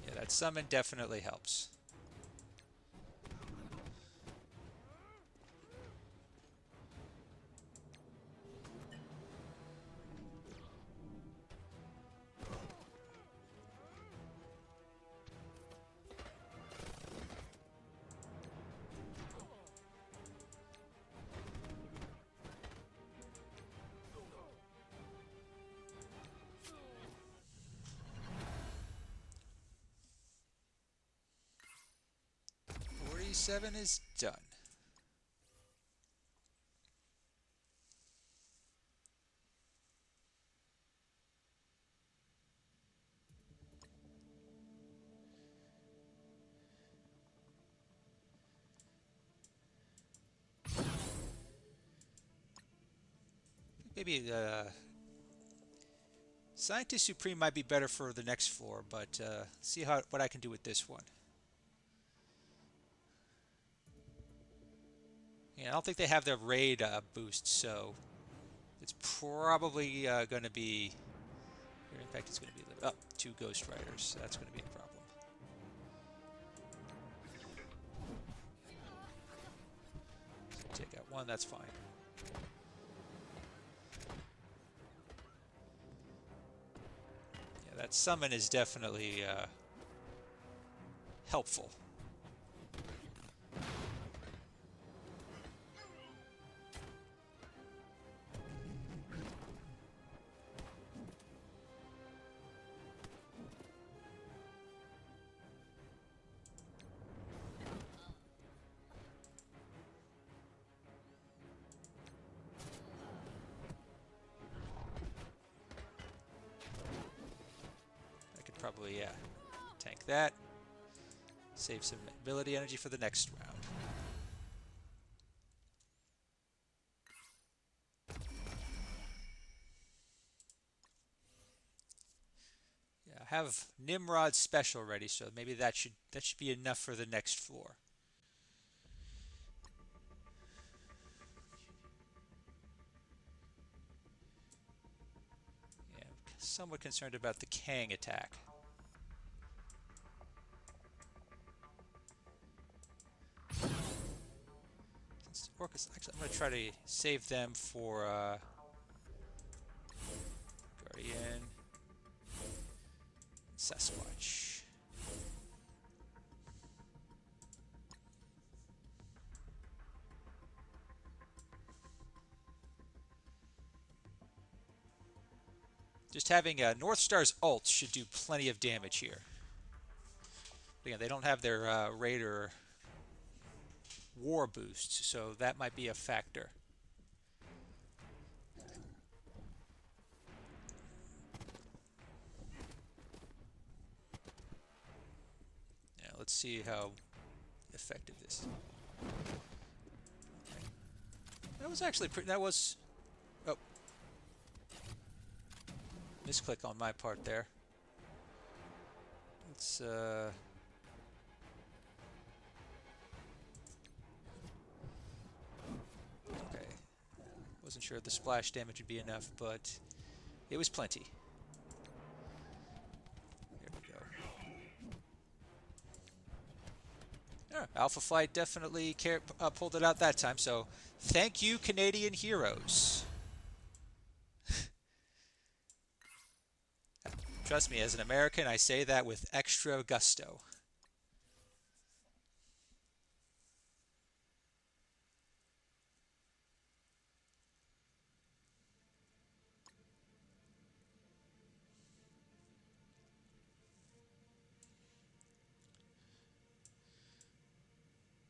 A: Yeah, that summon definitely helps. Seven is done. Maybe the Scientist Supreme might be better for the next floor, but see what I can do with this one. Yeah, I don't think they have their raid boost, so it's probably going to be Your impact is going to be limited. Oh, 2 Ghost Riders. That's going to be a problem. So take out 1, that's fine. Yeah, that summon is definitely helpful. Probably, yeah. Tank that. Save some ability energy for the next round. Yeah, I have Nimrod's special ready, so maybe that should be enough for the next floor. Yeah, I'm somewhat concerned about the Kang attack. Orcus, actually, I'm going to try to save them for Guardian, Sasquatch. Just having North Star's ult should do plenty of damage here. But again, they don't have their Raider war boost, so that might be a factor. Yeah, let's see how effective this is. That was actually pretty. That was. Oh. Misclick on my part there. Let's. Okay. Wasn't sure if the splash damage would be enough, but it was plenty. There we go. Yeah, Alpha Flight definitely pulled it out that time, so thank you, Canadian heroes. Trust me, as an American, I say that with extra gusto.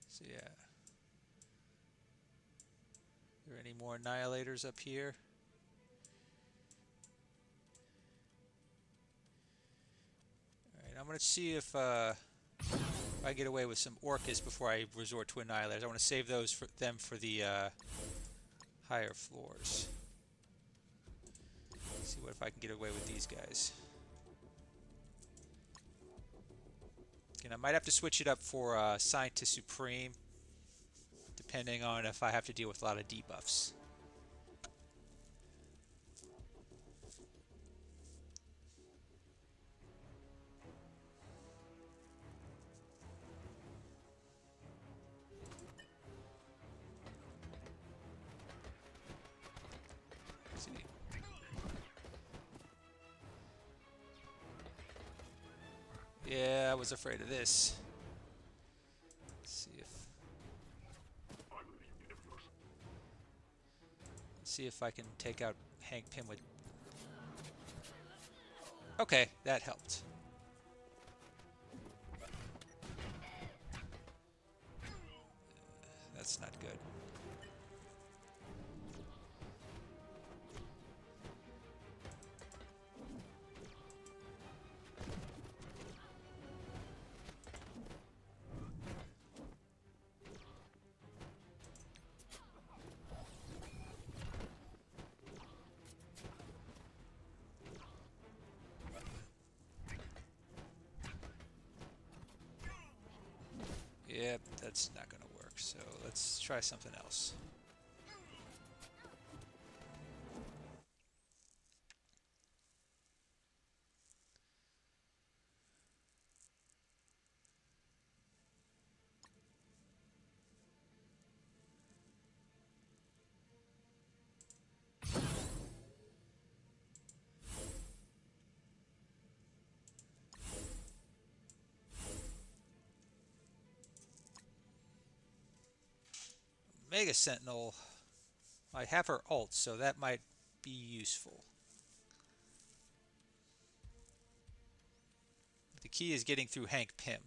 A: So yeah. Are there any more Annihilators up here? Alright, I'm going to see if I get away with some Orcus before I resort to Annihilators. I want to save those for them for the higher floors. See what if I can get away with these guys. Again, I might have to switch it up for Scientist Supreme, depending on if I have to deal with a lot of debuffs. Yeah, I was afraid of this. Let's see if I can take out Hank Pym with. Okay, that helped. That's not good. Yep, that's not going to work, so let's try something else. Mega Sentinel. I have her ult, so that might be useful. The key is getting through Hank Pym.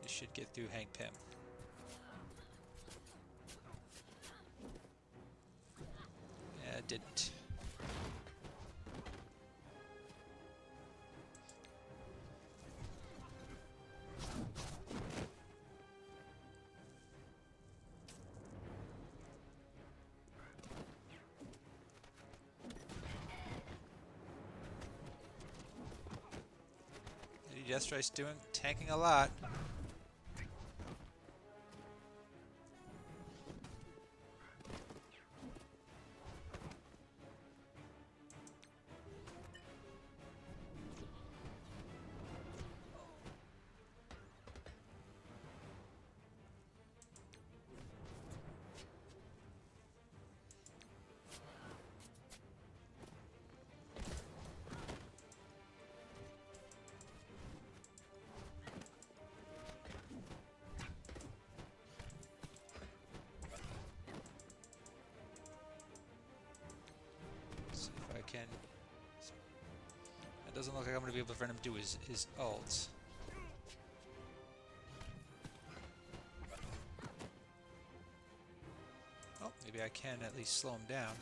A: This should get through Hank Pym. Yeah, it didn't. Deathstrike's doing tanking a lot. Can. It doesn't look like I'm going to be able to prevent him to do his ult. Oh, maybe I can at least slow him down.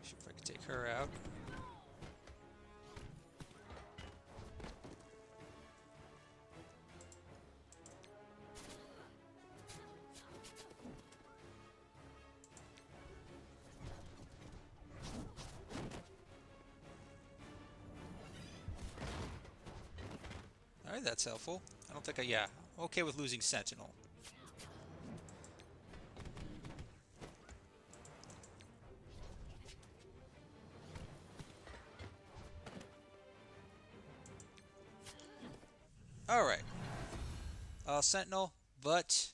A: See if I can take her out. Alright, that's helpful. I don't think yeah, I'm okay with losing Sentinel. Alright. Sentinel, but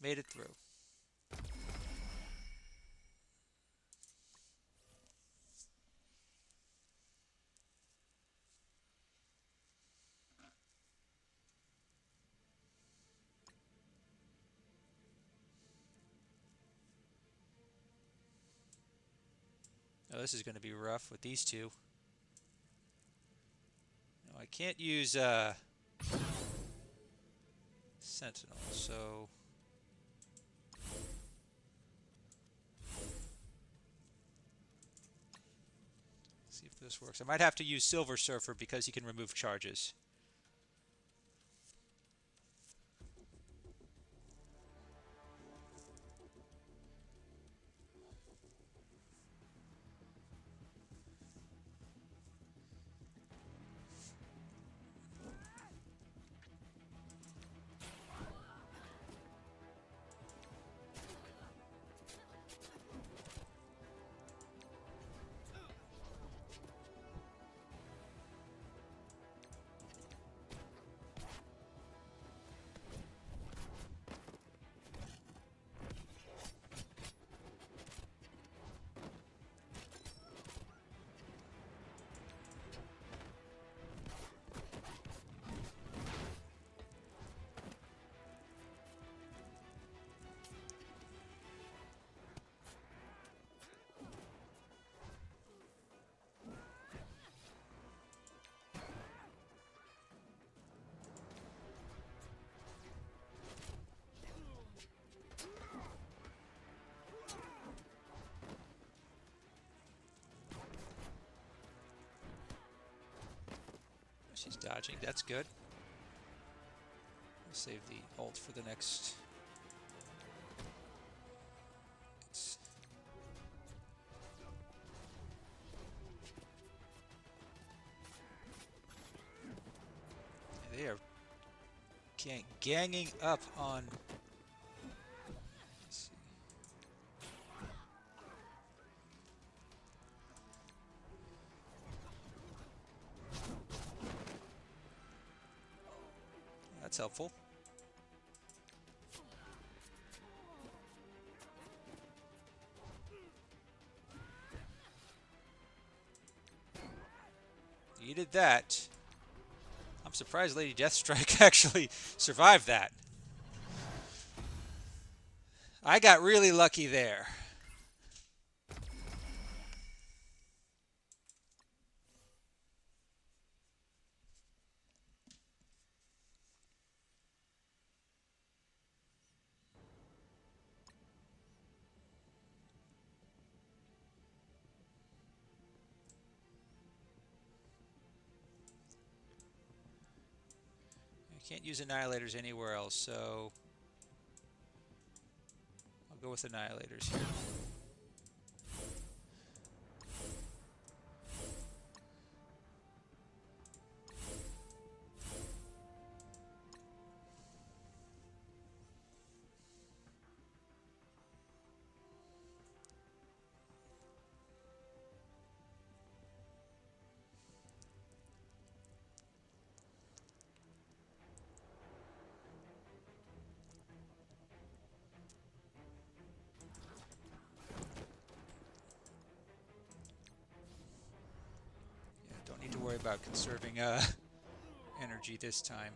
A: made it through. Oh, this is going to be rough with these two. No, I can't use Sentinel, so let's see if this works. I might have to use Silver Surfer because he can remove charges. She's dodging. That's good. We'll save the ult for the next. They are ganging up on. Let's see. That's helpful. You did that. I'm surprised Lady Deathstrike actually survived that. I got really lucky there. I can't use Annihilators anywhere else, so I'll go with Annihilators here. Don't need to worry about conserving energy this time.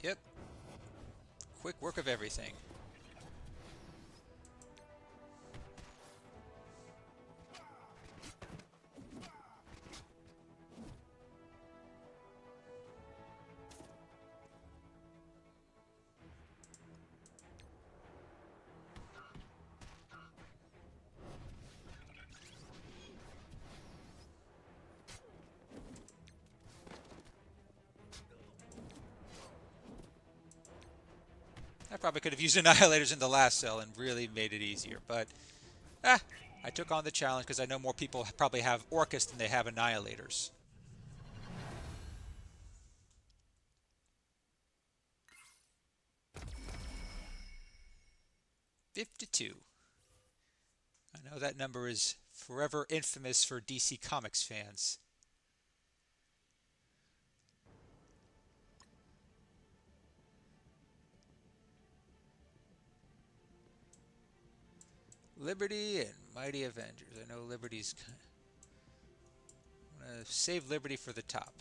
A: Yep. Quick work of everything. I probably could have used Annihilators in the last cell and really made it easier, but I took on the challenge because I know more people probably have Orcus than they have Annihilators. $52. I know that number is forever infamous for DC Comics fans. Liberty and Mighty Avengers. I know Liberty's... I'm going to save Liberty for the top.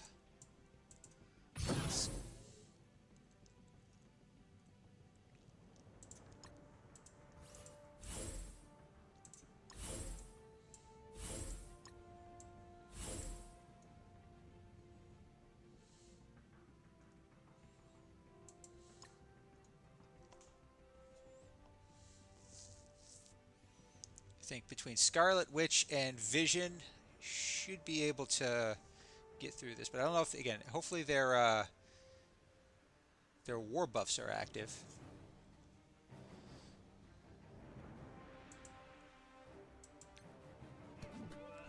A: I think between Scarlet Witch and Vision should be able to get through this, but I don't know if, again, hopefully their war buffs are active.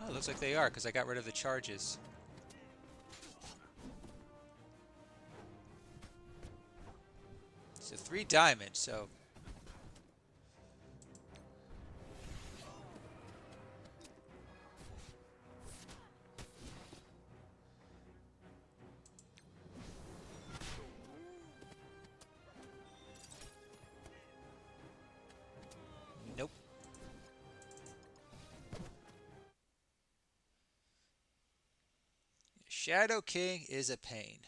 A: Oh, it looks like they are because I got rid of the charges. It's a 3 diamond, so nope. Shadow King is a pain.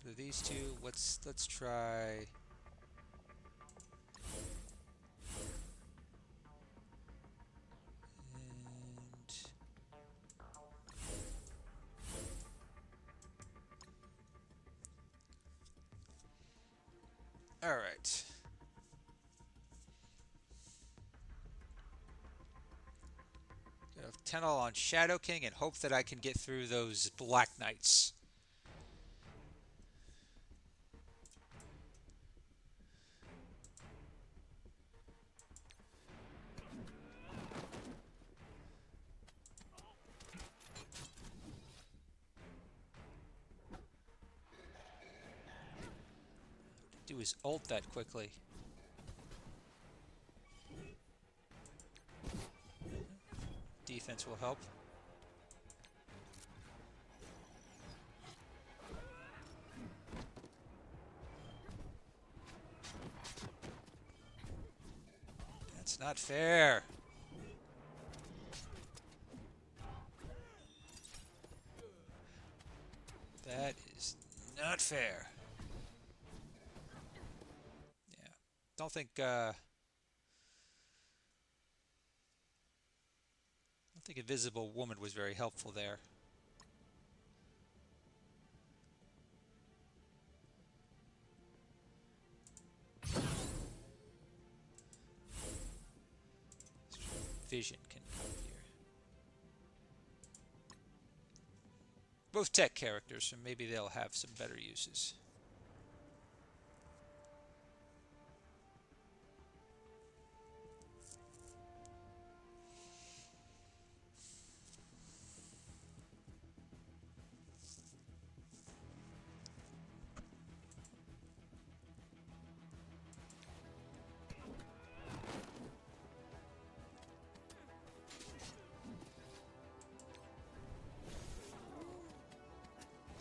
A: So these two, let's try. And all right. Gonna have 10 all on Shadow King and hope that I can get through those Black Knights. Do his ult that quickly. Defense will help. That's not fair. That is not fair. Yeah. Don't think Invisible Woman was very helpful there. Vision can come here. Both tech characters, so maybe they'll have some better uses.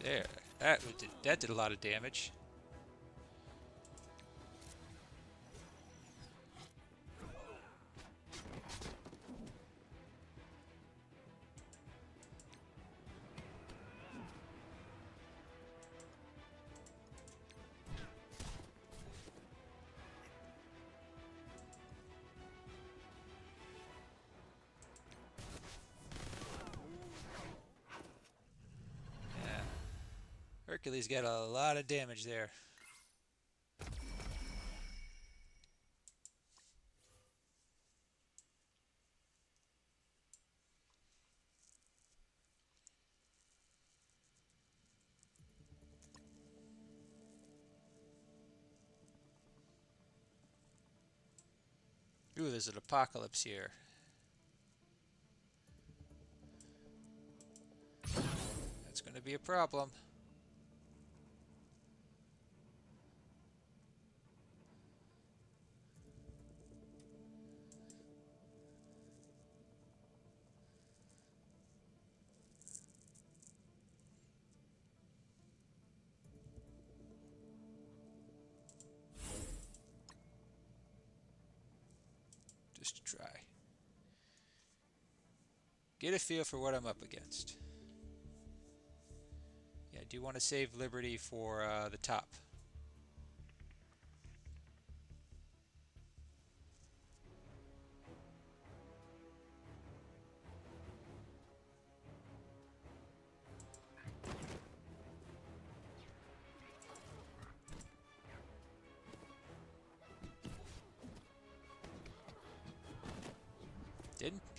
A: There, that did a lot of damage. Hercules got a lot of damage there. Ooh, there's an apocalypse here. That's going to be a problem. Just to try. Get a feel for what I'm up against. Yeah, I do want to save Liberty for the top.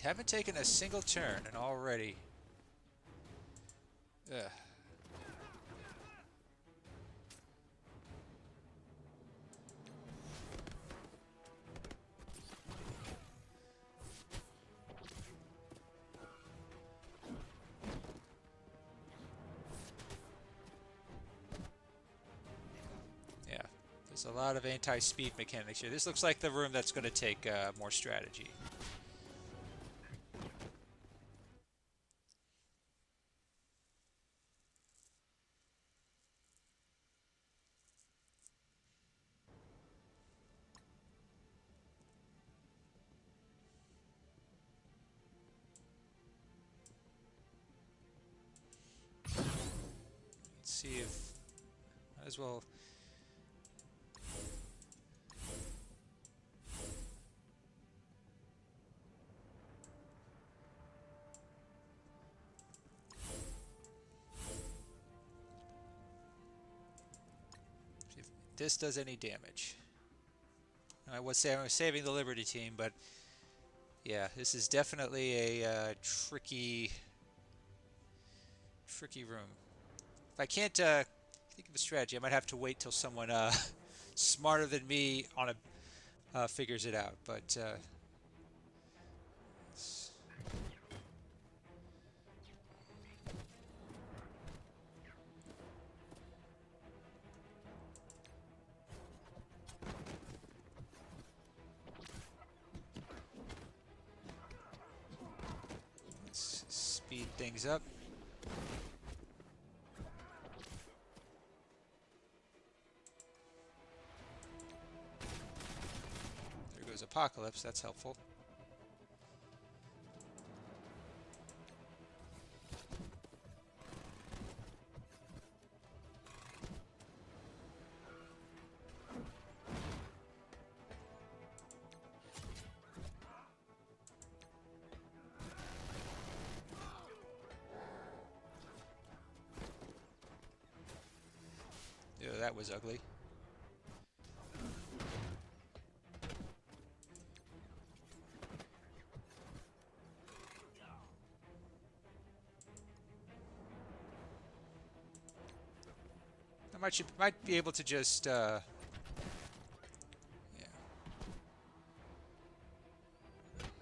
A: Haven't taken a single turn and already. Ugh. Yeah, there's a lot of anti-speed mechanics here. This looks like the room that's going to take more strategy. See if as well. See if this does any damage. I was saving the Liberty team, but yeah, this is definitely a tricky room. If I can't think of a strategy, I might have to wait till someone smarter than me on a figures it out. But let's speed things up. There goes Apocalypse. That's helpful. Ew, that was ugly. Might be able to just yeah. I'm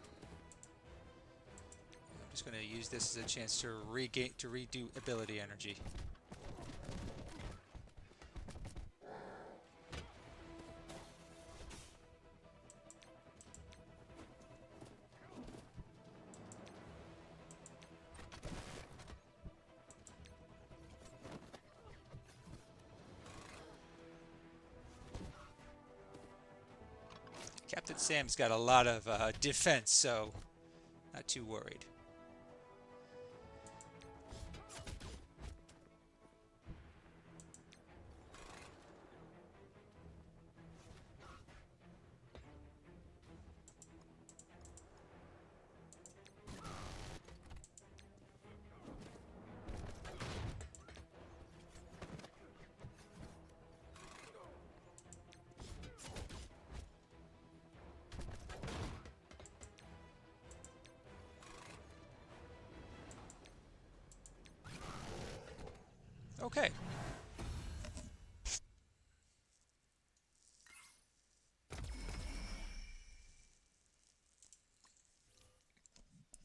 A: just going to use this as a chance to redo ability energy. Captain Sam's got a lot of defense, so not too worried. Okay.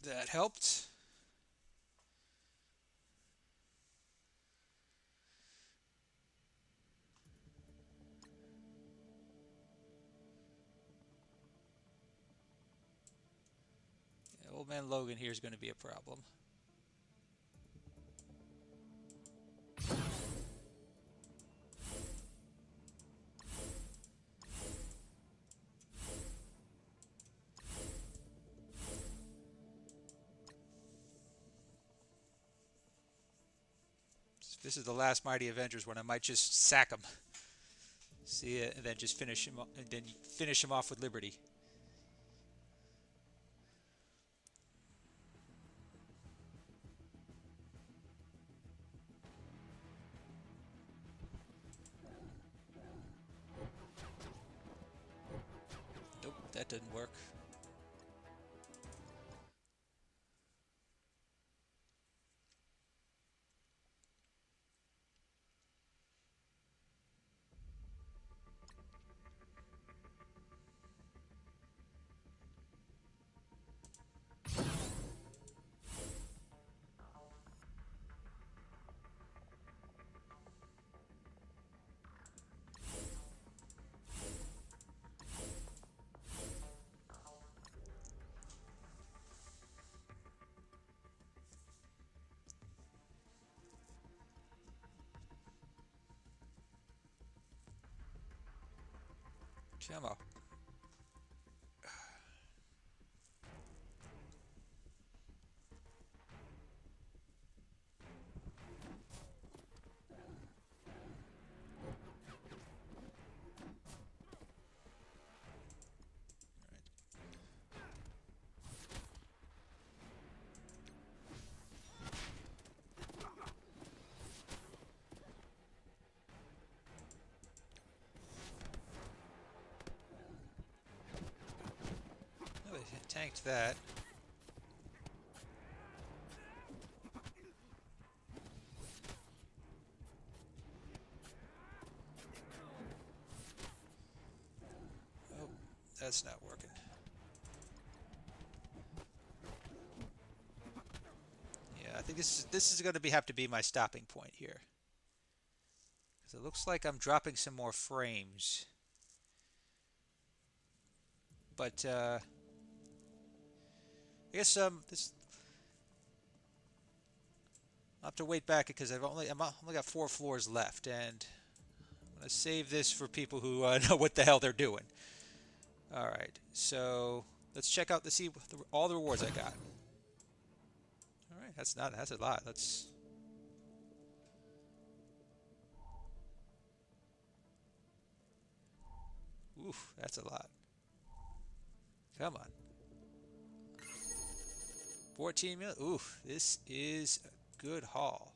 A: That helped. Yeah, old man Logan here is going to be a problem. If this is the last Mighty Avengers one, I might just sack him. See it, and then just finish him, and then finish him off with Liberty. Nope, that didn't work. Come on. tanked that. Oh, that's not working. Yeah, I think this is going to have to be my stopping point here. Because it looks like I'm dropping some more frames. But I guess this I'll have to wait back because I'm only got 4 floors left, and I'm gonna save this for people who know what the hell they're doing. All right, so let's check out all the rewards I got. All right, that's a lot. Let's. Oof, that's a lot. Come on. 14 million. Oof, this is a good haul.